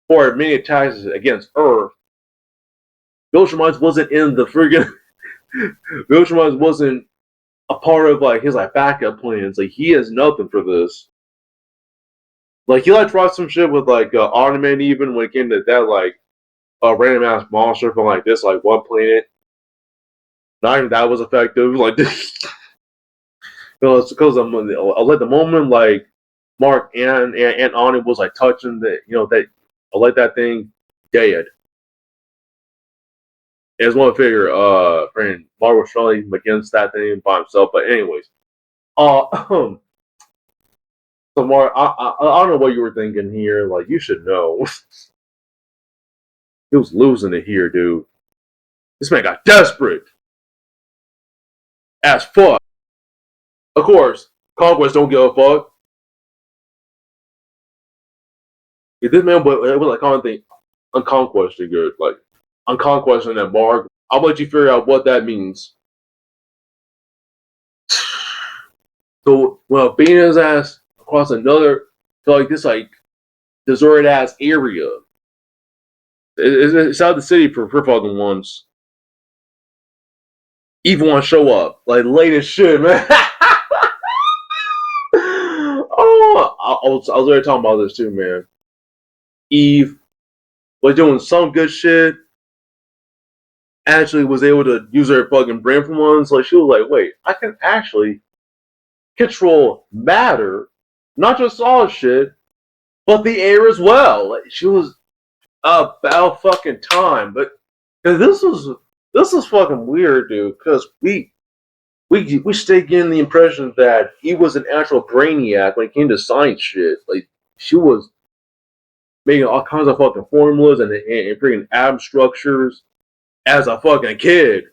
for, many attacks against Earth, Viltrumites wasn't in the friggin' Viltrumites wasn't a part of like his like backup plans. Like, he has nothing for this. Like, he like tried some shit with like Ottoman even when it came to that like random ass monster from like this like one planet. Not even that was effective. Like, because like the moment like Mark and Ani was like touching the that like that thing dead. It's one figure. Friend Mark was struggling against that thing by himself. But anyways, so Mark, I don't know what you were thinking here. Like, you should know. He was losing it here, dude. This man got desperate as fuck. Of course, Conquest don't give a fuck. If this man was like commenting on Conquest good, like on Conquest and that Mark, I'll let you figure out what that means. So, well, being his ass across another, like this like deserted ass area. It's out of the city for fucking once. Eve want to show up like late as shit, man. Oh, I was already talking about this too, man. Eve was doing some good shit. Actually, was able to use her fucking brain for once. Like, she was like, "Wait, I can actually control matter, not just solid shit, but the air as well." Like, she was about fucking time, but this was fucking weird, dude. Because we stay getting the impression that he was an actual brainiac when it came to science shit. Like, she was making all kinds of fucking formulas and freaking atom structures as a fucking kid,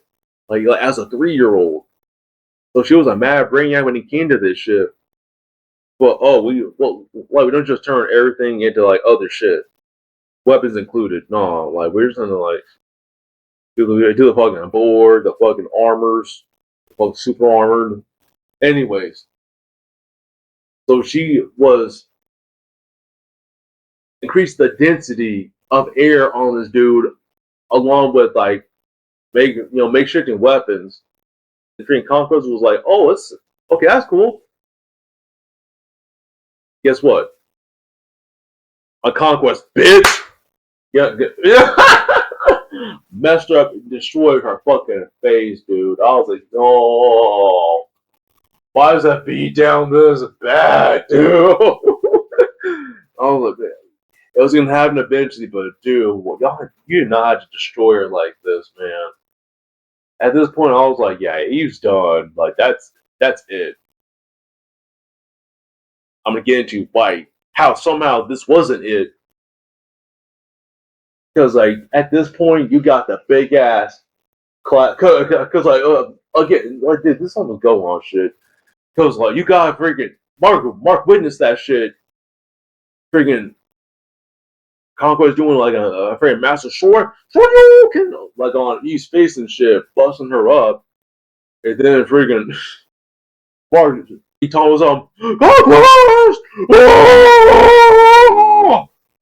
like as a 3-year-old. So she was a mad brainiac when it came to this shit. But we don't just turn everything into like other shit, weapons included. No, like we're just gonna like do the fucking board, the fucking armors, the fucking super armored. Anyways, so she was increased the density of air on this dude, along with like makeshifting weapons. The Korean Conquest was like, oh, it's okay, that's cool. Guess what? A Conquest, bitch. Yeah. Messed up and destroyed her fucking face, dude. I was like, oh, why is that beat down this bad, dude? I was like, it was gonna happen eventually, but dude, you did not have to destroy her like this, man. At this point, I was like, yeah, Eve's done. Like, that's it. I'm gonna get into why, how somehow this wasn't it. Because like at this point, you got the big ass class. Because like again, like this song was go on shit. Because like you got freaking Mark witnessed that shit. Freaking Conquest doing like a freaking master sword, like on Eve's face and shit, busting her up, and then freaking Mark he told us Conquest.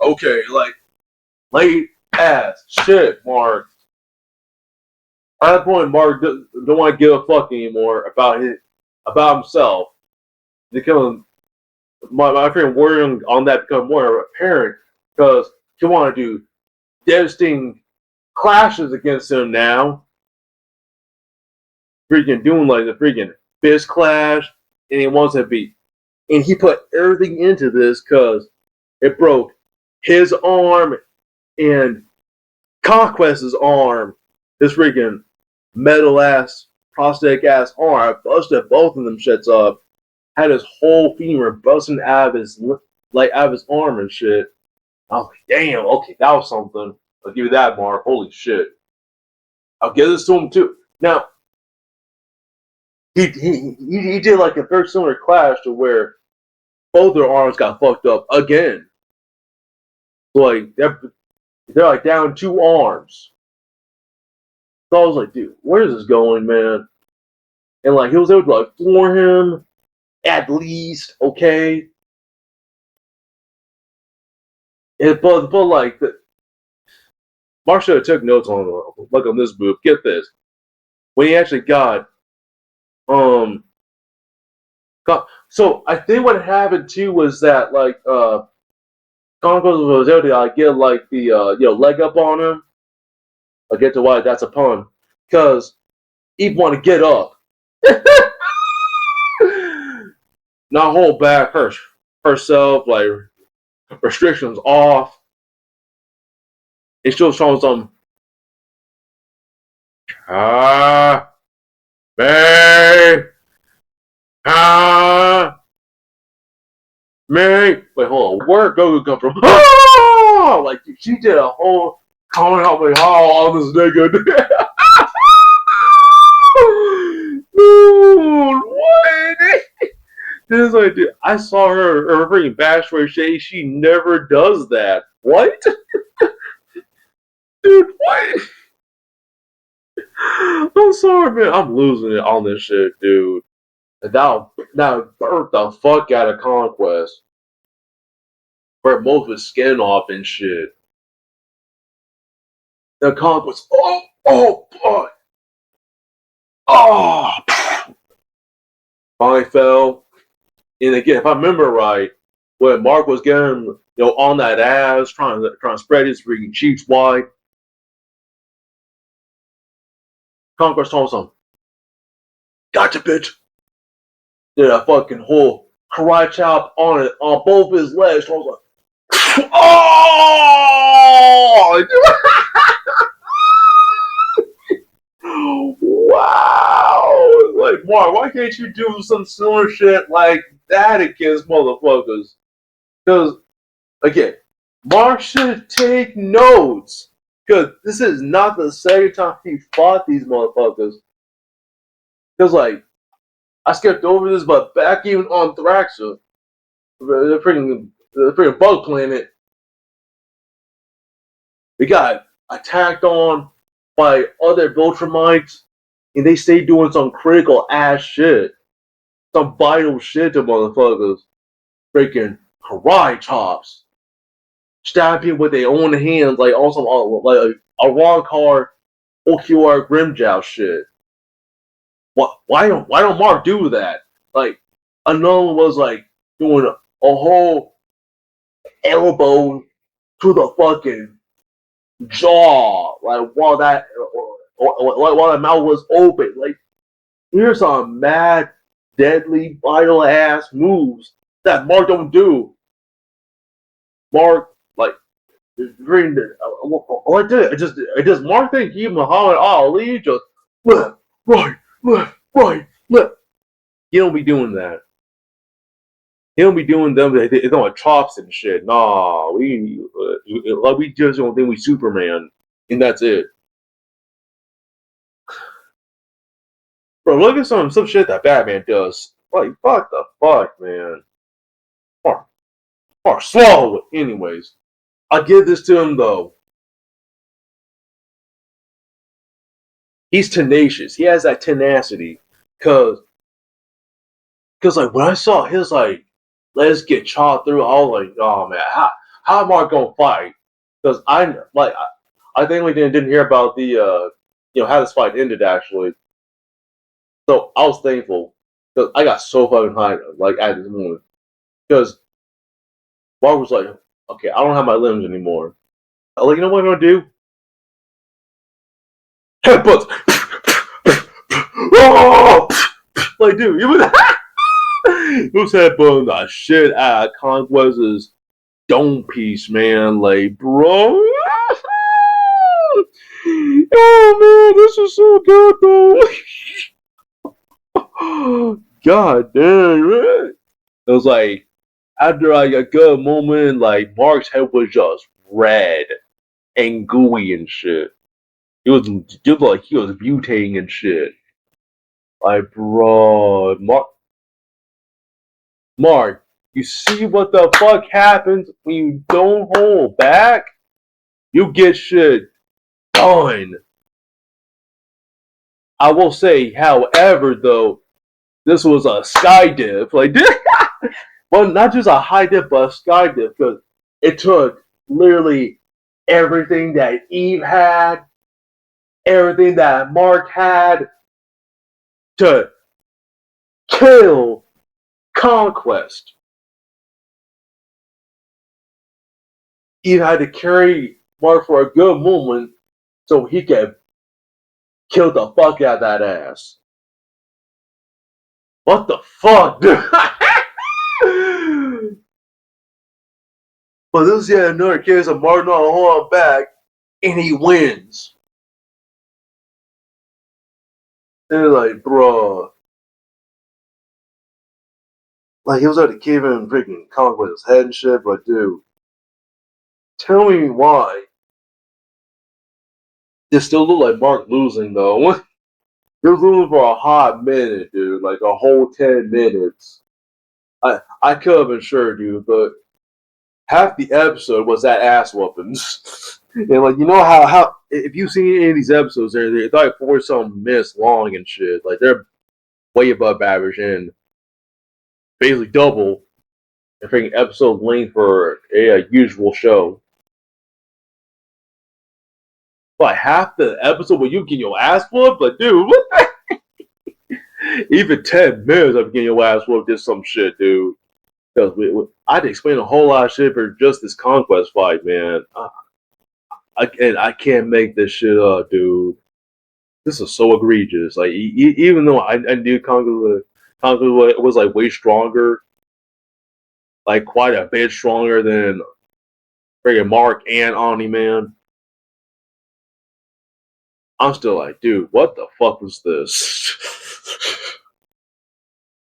Okay, like late ass shit, Mark. At that point, Mark don't want to give a fuck anymore about himself. Become my friend worrying on that become more apparent because he want to do devastating clashes against him now. freaking doing like the freaking fist clash, and he wants to be, and he put everything into this because it broke his arm and Conquest's arm. This freaking metal ass, prosthetic ass arm. I busted both of them shits up. Had his whole femur busting out of his out of his arm and shit. I was like, damn, okay, that was something. I'll give you that, Mark. Holy shit. I'll give this to him too. Now, he did like a very similar clash to where both their arms got fucked up again. So like they're like down 2 arms. So I was like, dude, where is this going, man? And like he was able to like floor him at least, okay. But like Mark should have took notes on this move. Get this. When he actually got so I think what happened too was that like Conquest was able to get like the leg up on him. I get to why that's a pun. Because Eve want to get up. Not hold back herself, like restrictions off. And she'll show some Wait, hold on. Where Goku come from? Like she did a whole comment out my on this nigga. Dude, what? This is like, dude, I saw her freaking backstory say she never does that. What? Dude, what? I'm sorry, man. I'm losing it on this shit, dude. Now burnt the fuck out of Conquest. Burnt most of his skin off and shit. The Conquest. Oh, finally fell. And again, if I remember right, when Mark was getting on that ass, trying to spread his freaking cheeks wide, Conquest told him, "Gotcha, bitch." Did a fucking whole karate chop on both his legs. So I was like, oh! Wow! Like, Mark, why can't you do some similar shit like that against motherfuckers? Because, again, Mark should take notes. Because this is not the second time he fought these motherfuckers. Because, like, I skipped over this, but back even on Thraxa, the freaking bug planet, we got attacked on by other Viltrumites, and they stay doing some critical ass shit. Some vital shit to motherfuckers. Freaking karate chops. Stab people with their own hands, like also like a rock hard OQR Grimjow shit. Why don't Mark do that? Like another one was like doing a whole elbow to the fucking jaw, like while that mouth was open. Like here's some mad, deadly, vital ass moves that Mark don't do. Mark like like this. It just Mark think he Muhammad Ali just left, right, left, right, left. He don't be doing that. He don't be doing them. They don't chops and shit. Nah, we just don't think we Superman, and that's it. Bro, look at some shit that Batman does. Like, fuck the fuck, man. Or swallow it. Anyways, I'll give this to him though. He's tenacious. He has that tenacity. Cause like when I saw his like legs get chopped through, I was like, oh man, how am I gonna fight? Because I think we didn't hear about the how this fight ended actually. So I was thankful because I got so fucking high like at this moment. Because Mark was like, okay, I don't have my limbs anymore. Like, you know what I'm gonna do? Headbutts. Oh! Like, dude, it was headbutting the shit out of Conquest's dome piece, man. Like, bro. Oh man, this is so good though. God damn, man. It was like after like a good moment, like Mark's head was just red and gooey and shit. He was like he was mutating and shit. Like, bro, Mark, you see what the fuck happens when you don't hold back? You get shit done. I will say, however, though, this was a sky diff. Like, well, not just a high diff, but a sky diff, because it took literally everything that Eve had, everything that Mark had to kill Conquest. Eve had to carry Mark for a good moment so he could kill the fuck out of that ass. What the fuck, dude? But this is yet another case of Mark not holding back, and he wins. And it's like, bro. Like, he was at the cave in freaking comic with his head and shit, but dude, tell me why. It still looked like Mark losing, though. He was losing for a hot minute, dude. Like, a whole 10 minutes. I could have been sure, dude, but half the episode was that ass whoopings. And, like, you know how if you've seen any of these episodes, they're like 40-something minutes long and shit. Like, they're way above average and basically double the freaking episode length for a usual show. Like half the episode where you get your ass whooped, like, dude, what the even 10 minutes of getting your ass whooped is some shit, dude. Because I had to explain a whole lot of shit for just this Conquest fight, man. I can't make this shit up, dude. This is so egregious. Like, even though I knew Conquest was like way stronger, like quite a bit stronger than freaking Mark and Omni Man. I'm still like, dude, what the fuck was this?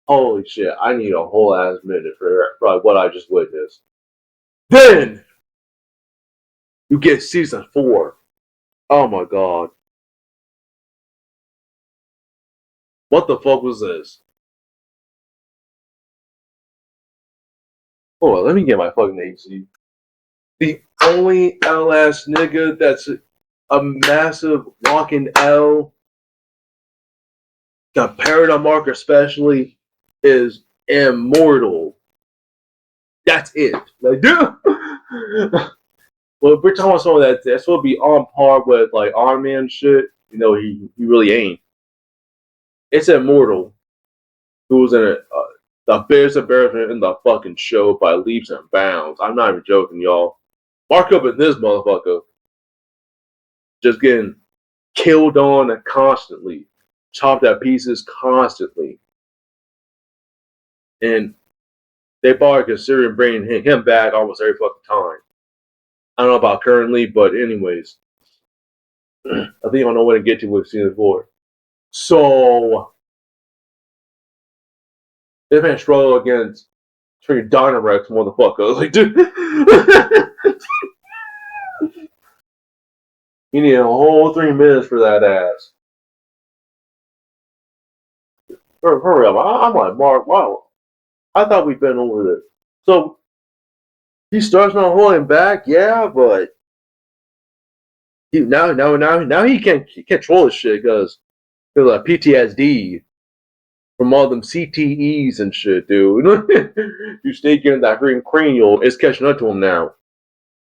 Holy shit, I need a whole ass minute for what I just witnessed. Then you get season 4. Oh my god. What the fuck was this? Hold on, let me get my fucking AC. The only L-ass nigga that's a massive walking L, compared to Mark especially, is Immortal. That's it. Like, dude. Well, if we're talking about someone that's supposed to be on par with like Iron Man shit, you know, he really ain't. It's Immortal, who was in the biggest embarrassment in the fucking show by leaps and bounds. I'm not even joking, y'all. Mark up in this motherfucker, just getting killed on constantly, chopped at pieces constantly, and they probably considering bringing him back almost every fucking time. I don't know about currently, but anyways, I think I know what to get to with season 4. So this man struggle against freaking Dynarex motherfucker. Like, dude, you need a whole 3 minutes for that ass. Hurry up! I'm like, Mark, wow. I thought we'd been over this. So he starts not holding back, yeah, but now he can't control his shit because of PTSD from all them CTEs and shit, dude. You stay getting that freaking cranial, it's catching up to him now.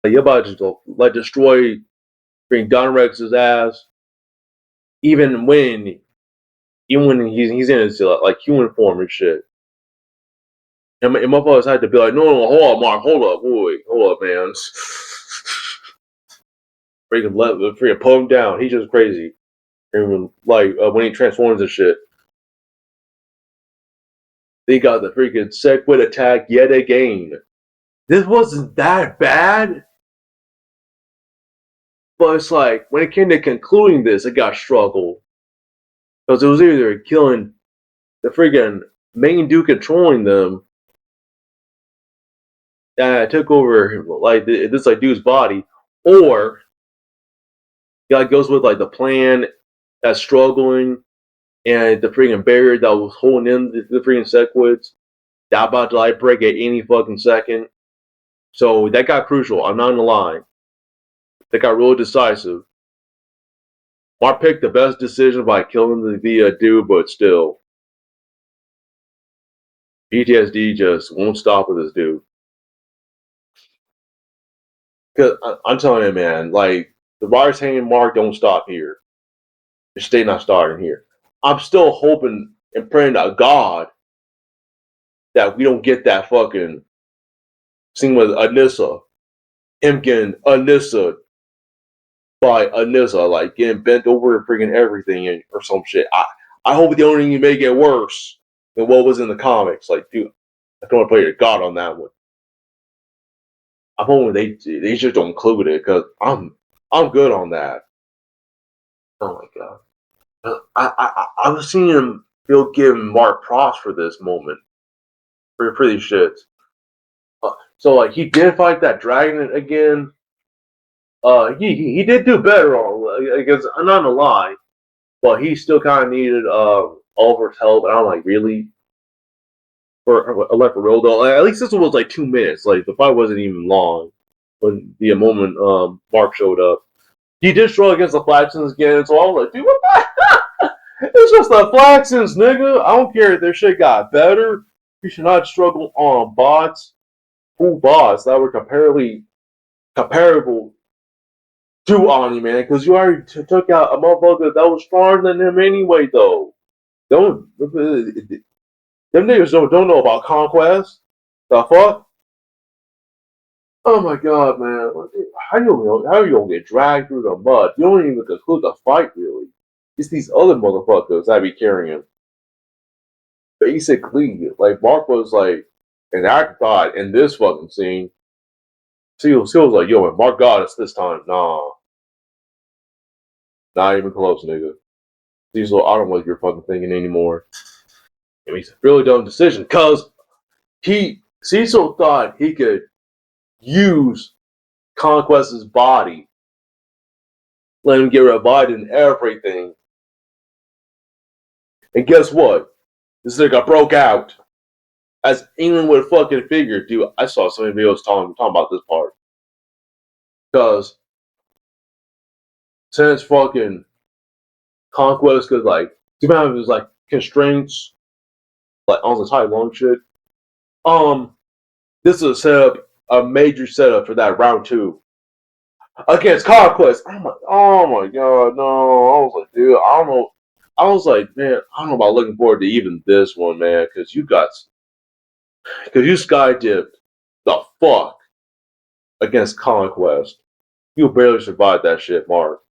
Like, you're about to like destroy freaking Donrex's ass, even when he's in his like human form and shit. And my father's had to be like, no, hold up, Mark, hold up, man. Freaking pull him down. He's just crazy. And like when he transforms and shit, they got the freaking Segwit attack yet again. This wasn't that bad, but it's like when it came to concluding this, it got struggled because it was either killing the freaking main dude controlling them that took over like this like dude's body, or guy goes with like the plan that's struggling and the freaking barrier that was holding in the freaking Segwits that about to like break at any fucking second. So that got crucial. I'm not gonna lie. That got real decisive. Mark picked the best decision by killing the dude, but still, PTSD just won't stop with this dude. Cause I'm telling you, man, like the writers hanging Mark don't stop here. It's stay not starting here. I'm still hoping and praying to God that we don't get that fucking scene with Anissa. Him getting Anissa by Anissa, like getting bent over and freaking everything or some shit. I hope they don't even make it worse than what was in the comics. Like, dude, I don't want to play to God on that one. I'm hoping they just don't include it because I'm good on that. Oh my god, I was seeing him feel giving Mark props for this moment for these shits. So like he did fight that dragon again. He did do better on. I guess I'm not gonna lie, but he still kind of needed Oliver's help. And I'm like, really? For real though, like, at least this one was like 2 minutes. Like the fight wasn't even long when the moment Mark showed up. He did struggle against the Flaxens again, so I was like, dude, what the It's just the Flaxens, nigga. I don't care if their shit got better. You should not struggle on bots, full bots that were comparable to Ani, man, because you already took out a motherfucker that was stronger than him anyway, though. Don't them niggas don't know about conquest. The fuck? Oh my god, man! How you gonna get dragged through the mud? You don't even conclude the fight, really. It's these other motherfuckers that be carrying him. Basically, like Mark was like an afterthought in this fucking scene. Seal was like, "Yo, man, Mark got us this time." Nah, not even close, nigga. Cecil, I don't know what you're fucking thinking anymore. It makes a really dumb decision because Cecil thought he could use Conquest's body, let him get revived and everything. And guess what? This nigga broke out. As England would have fucking figured, dude. I saw so many videos talking about this part. Because since fucking Conquest could like do his like constraints like on the tight long shit. This is a setup, a major setup for that round 2 against Conquest. Oh my god, no! I was like, dude, I don't know. I was like, man, I don't know about looking forward to even this one, man, because you sky dipped the fuck against Conquest. You barely survived that shit, Mark.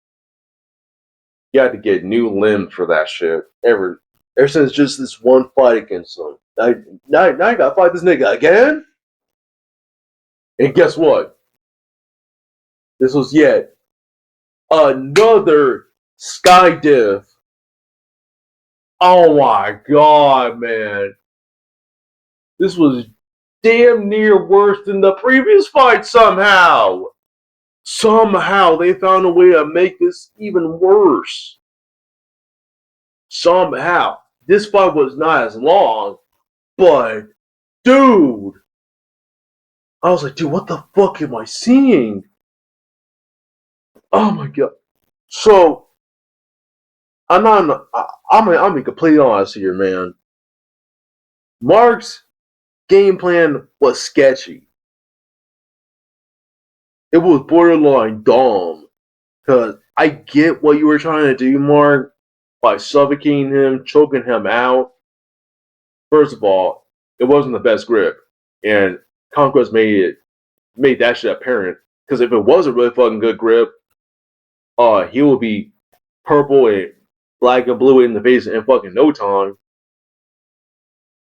You had to get new limbs for that shit. Ever since just this one fight against him. Now you gotta fight this nigga again? And guess what? This was yet another sky diff. Oh my god, man. This was damn near worse than the previous fight somehow. Somehow they found a way to make this even worse. Somehow. This fight was not as long, but dude. I was like, dude, what the fuck am I seeing? Oh my god. So I'm being completely honest here, man. Mark's game plan was sketchy. It was borderline dumb. Cause I get what you were trying to do, Mark, by suffocating him, choking him out. First of all, it wasn't the best grip. And Conquest made that shit apparent. Because if it was a really fucking good grip, he would be purple and black and blue in the face in fucking no time.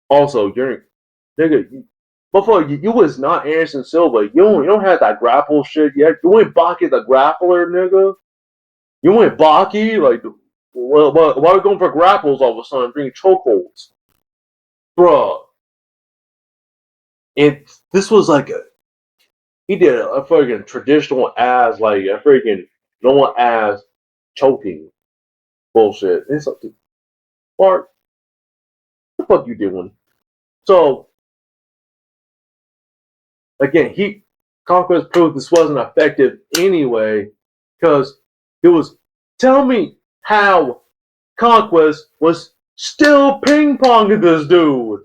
Also, you're nigga, motherfucker, you was not Anderson Silva. You don't have that grapple shit yet. You ain't Baki the grappler, nigga. You ain't Baki. Like, well, why are we going for grapples all of a sudden? Bringing chokeholds, bruh. And this was like he did a fucking traditional ass, like a freaking normal ass choking bullshit. And it's like, Mark, what the fuck you doing? So again, Conquest proved this wasn't effective anyway, because it was tell me how Conquest was still ping ponging this dude.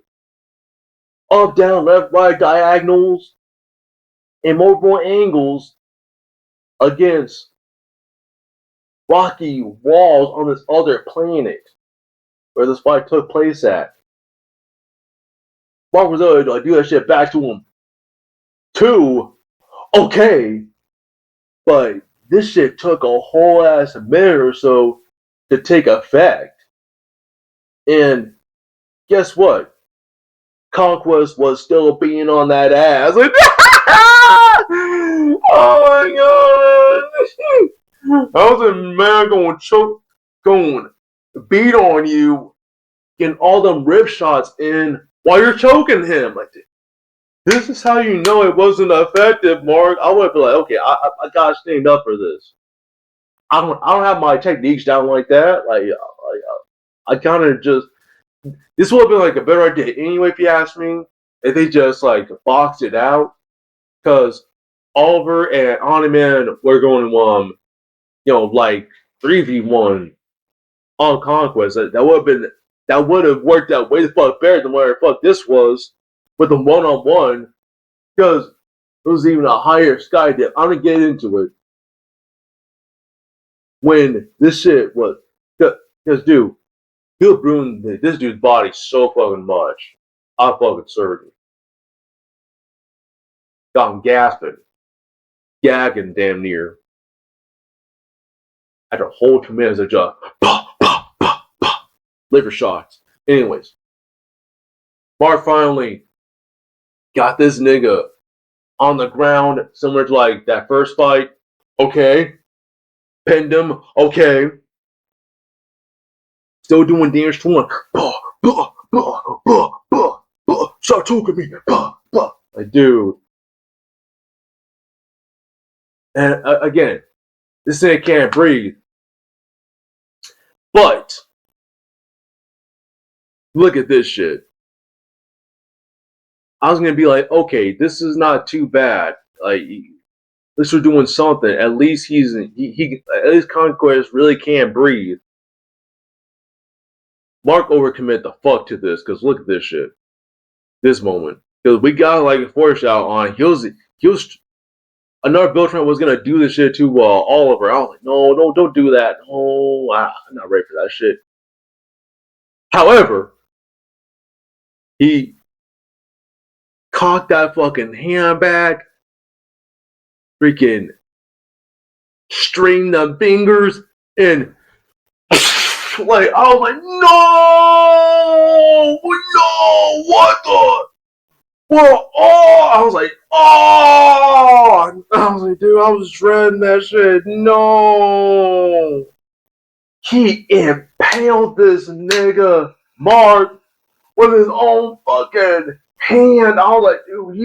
Up, down, left, right, diagonals, and multiple angles against rocky walls on this other planet where this fight took place at. Mark was able to do that shit back to him too. Okay, but this shit took a whole ass minute or so to take effect. And guess what? Conquest was still being on that ass. Like, oh my god! How's a man going to choke, going beat on you, getting all them rib shots in while you're choking him? Like, this is how you know it wasn't effective, Mark. I would be like, okay, I gotta stand up for this. I don't have my techniques down like that. I kind of just this would have been like a better idea anyway, if you ask me. If they just like boxed it out, because Oliver and Omni-Man were going like 3v1 on Conquest. That would have worked out way the fuck better than where the fuck this was with the one-on-one, because it was even a higher sky dip. I'm gonna get into it when this shit was, because dude, he'll ruin this dude's body so fucking much. I'm fucking certain. Got him gasping, gagging damn near. After a whole 2 minutes of just liver shots. Anyways, Mark finally got this nigga on the ground, similar to like that first fight. Okay. Pinned him. Okay. Still doing damage to him. Stop talking to me. Like, dude. And again, this thing can't breathe. But look at this shit. I was gonna be like, okay, this is not too bad. Like, at least we're doing something. At least he at least Conquest really can't breathe. Mark overcommit the fuck to this, because look at this shit. This moment. Because we got like a foreshadow on. He was another Beltran was gonna do this shit to Oliver. I was like, no, don't do that. No, I'm not ready for that shit. However, he cocked that fucking hand back, freaking string the fingers, and like I was like, no, what the? Well, I was like, I was like, dude, I was dreading that shit. No, he impaled this nigga Mark with his own fucking hand. I was like, dude,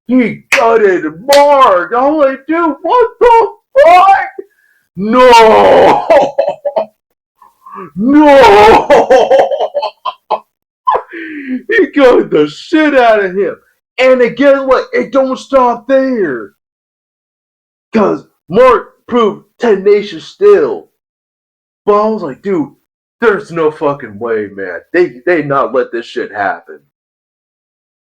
he gutted Mark. I was like, dude, what the fuck? No, no. He gutted the shit out of him. And again, what? It don't stop there. Because Mark proved tenacious still. But I was like, dude, there's no fucking way, man. They not let this shit happen.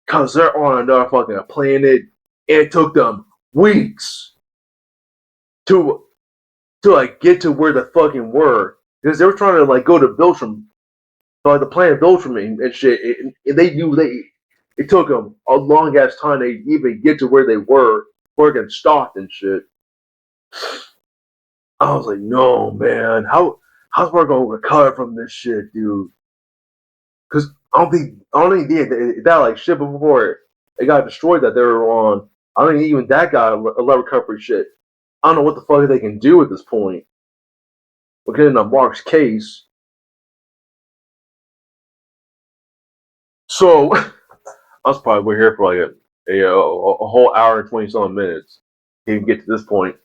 Because they're on another fucking planet. And it took them weeks to like get to where the fucking were. Because they were trying to like go to Biltram, the planet Biltram and shit. And they knew it took them a long ass time to even get to where they were, before getting stopped and shit. I was like, no, man, how how's Mark gonna recover from this shit, dude? Because I don't think that like shit before it got destroyed that they were on. I don't think even that got a level recovery shit. I don't know what the fuck they can do at this point. We're getting a Mark's case. So I was probably we're here for like a whole hour and 20-something minutes to even get to this point.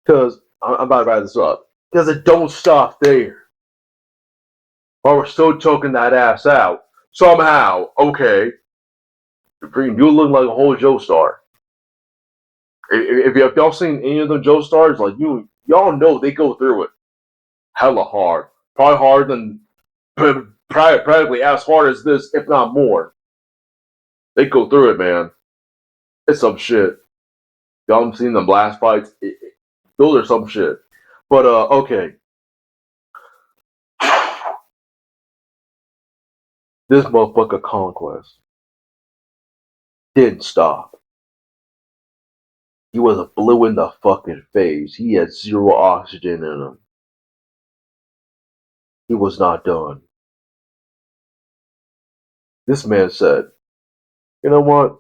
Because I'm about to wrap this up. Because it don't stop there. While we're still choking that ass out. Somehow, okay. You look like a whole Joe Star. If y'all seen any of them Joe Stars, like y'all know they go through it hella hard. Probably harder than practically as hard as this, if not more. They go through it, man. It's some shit. Y'all seen them blast fights? Those are some shit. But okay. This motherfucker Conquest didn't stop. He was blue in the fucking face. He had zero oxygen in him. He was not done. This man said, you know what?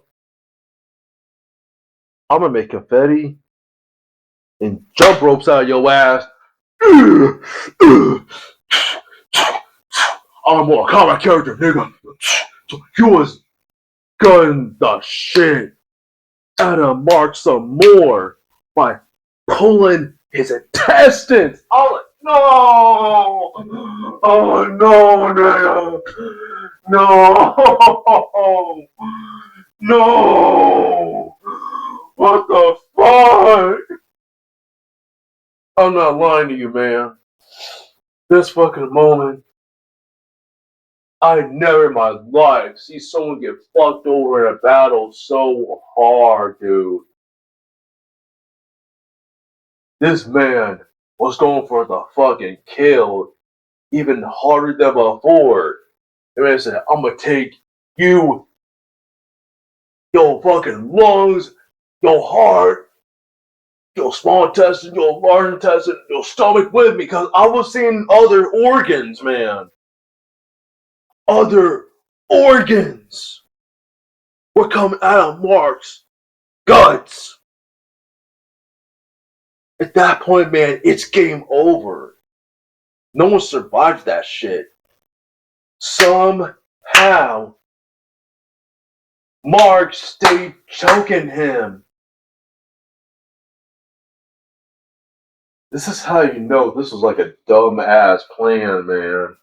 I'm gonna make confetti and jump ropes out of your ass. I'm a more common character, nigga. So he was gunning the shit out of Mark some more by pulling his intestines. I'm like, no! Oh no, nigga! No! No! What the fuck? I'm not lying to you, man. This fucking moment, I never in my life see someone get fucked over in a battle so hard, dude. This man was going for the fucking kill even harder than before. The man said, I'm gonna take you, your fucking lungs, your heart, your small intestine, your large intestine, your stomach with me, because I was seeing other organs, man. Other organs were coming out of Mark's guts. At that point, man, it's game over. No one survived that shit. Somehow, Mark stayed choking him. This is how you know this was like a dumb ass plan, man.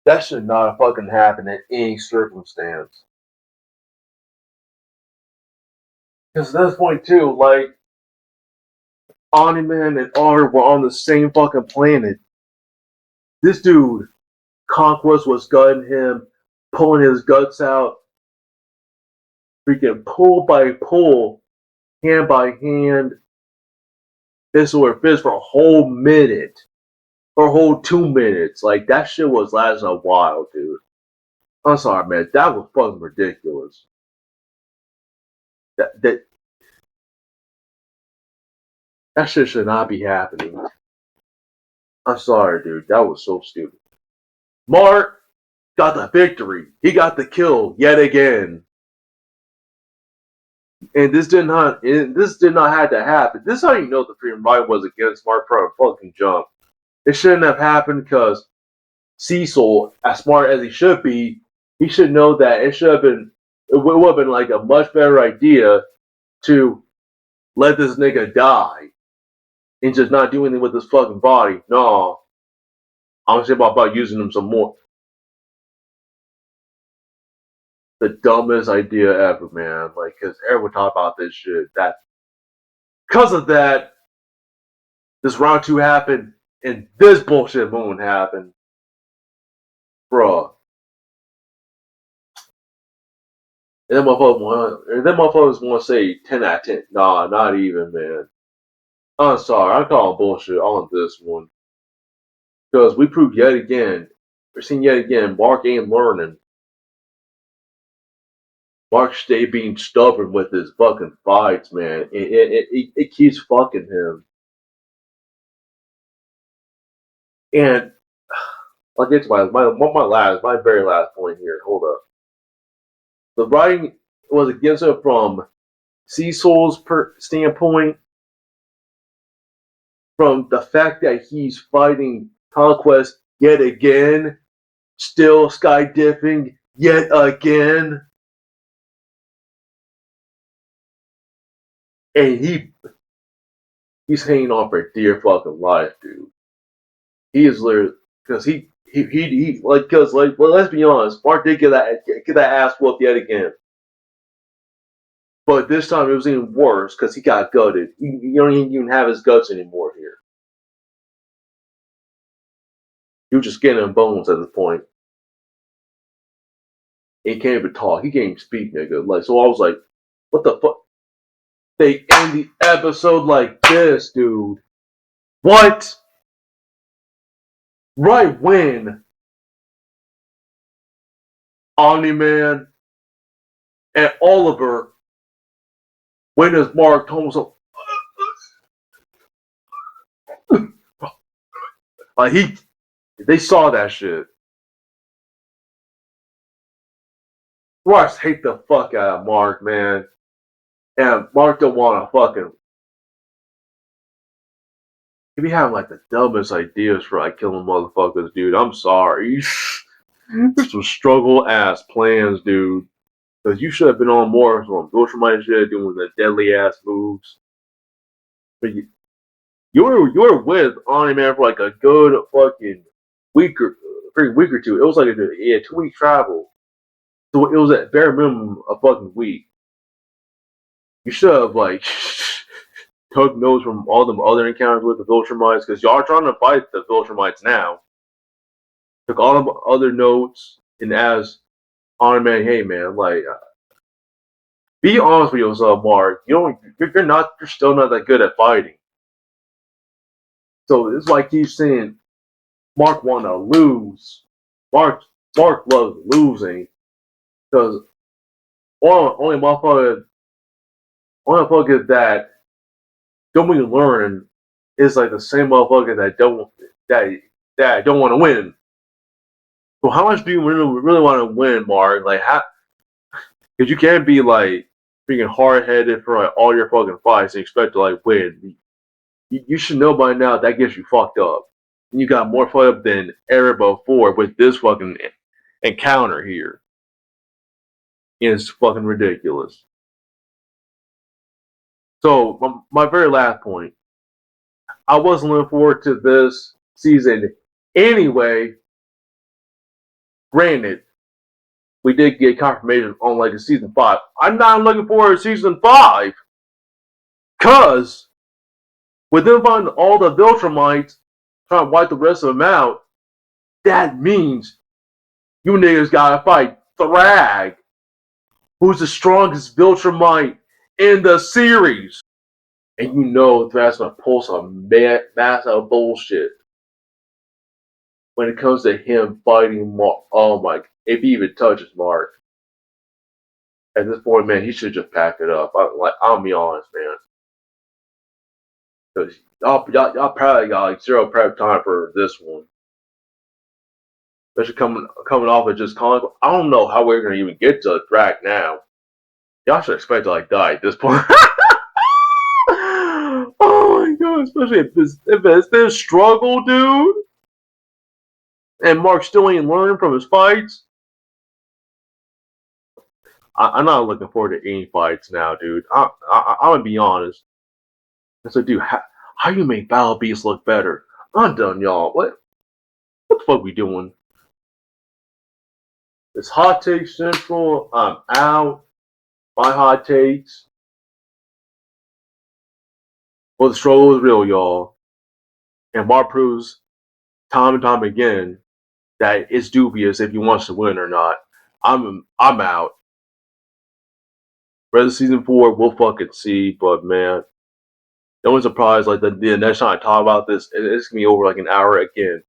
That should not have fucking happened in any circumstance. Because at this point, too, like, Omni-Man and Otter were on the same fucking planet. This dude, Conquest, was gutting him, pulling his guts out, freaking pull by pull, hand by hand, fist over fist for a whole minute. For a whole 2 minutes. Like, that shit was lasting a while, dude. I'm sorry, man. That was fucking ridiculous. That shit should not be happening. I'm sorry, dude. That was so stupid. Mark got the victory. He got the kill yet again. And this did not have to happen. This is how you know the freaking right was against Mark from a fucking jump. It shouldn't have happened because Cecil, as smart as he should be, he should know that it would have been like a much better idea to let this nigga die and just not do anything with his fucking body. No. I'm saying about using him some more. The dumbest idea ever, man. Like, because everyone talk about this shit. Because of that, this round 2 happened, and this bullshit moment happened. Bruh. And then motherfuckers want to say 10 out of 10. Nah, not even, man. I'm sorry. I'm calling bullshit on this one. Because we proved yet again, we're seeing yet again, Mark ain't learning. Mark stay being stubborn with his fucking fights, man. It keeps fucking him. And I'll get to my very last point here. Hold up. The writing was against it from Cecil's standpoint, from the fact that he's fighting Conquest yet again, still sky dipping yet again, and he's hanging on for dear fucking life, dude. He is literally because he like because like well, let's be honest, Mark did get that ass whooped yet again. But this time it was even worse because he got gutted. You don't even have his guts anymore here. He was just skin and bones at this point. He can't even talk. He can't even speak, nigga. Like, so I was like, what the fuck? They end the episode like this, dude. What? Right when Omni-Man and Oliver went as Mark Thomas. Like they saw that shit. Russ hate the fuck out of Mark, man. And Mark don't want to fucking. He be having like the dumbest ideas for like killing motherfuckers, dude. I'm sorry. There's some struggle ass plans, dude. Because you should have been on more some Viltrumite shit, doing the deadly ass moves. But you were with Omni-Man for like a good fucking week or two. It was like a 2-week travel. So it was at bare minimum a fucking week. You should have like took notes from all them other encounters with the Viltrumites because y'all are trying to fight the Viltrumites now. Took all them other notes and asked Omni-Man, hey man, like be honest with yourself, Mark. You're still not that good at fighting. So it's like he's saying Mark want to lose. Mark loves losing because only motherfucker that don't even learn is like the same motherfucker that don't want to win. So how much do you really want to win, Mark? Like how? Because you can't be like freaking hard headed for like all your fucking fights and expect to like win. You should know by now that gets you fucked up. You got more fucked up than ever before with this fucking encounter here. It's fucking ridiculous. So my very last point, I wasn't looking forward to this season anyway. Granted, we did get confirmation on like a season 5. I'm not looking forward to season 5 because with them finding all the Viltrumites trying to wipe the rest of them out, that means you niggas gotta fight Thrag, who's the strongest Viltrumite in the series. And you know Thrag's gonna pull some massive bullshit when it comes to him fighting Mark. Oh my, if he even touches Mark. At this point, man, he should just pack it up. I'll be honest, man. Because y'all probably got like zero prep time for this one. Especially coming off of just Conquest. I don't know how we're gonna even get to Thrag now. Y'all should expect to like die at this point. Oh my god, especially if it's this struggle, dude. And Mark still ain't learning from his fights. I'm not looking forward to any fights now, dude. I'm gonna be honest. I said, dude, how you make Battle Beast look better? I'm done, y'all. What the fuck we doing? It's Hot Take Central. I'm out. My hot takes. Well, the struggle is real, y'all. And Mark proves time and time again that it's dubious if he wants to win or not. I'm out. Rest of season 4, we'll fucking see. But man, no one's surprised. Like the next time I talk about this, it's gonna be over like an hour again.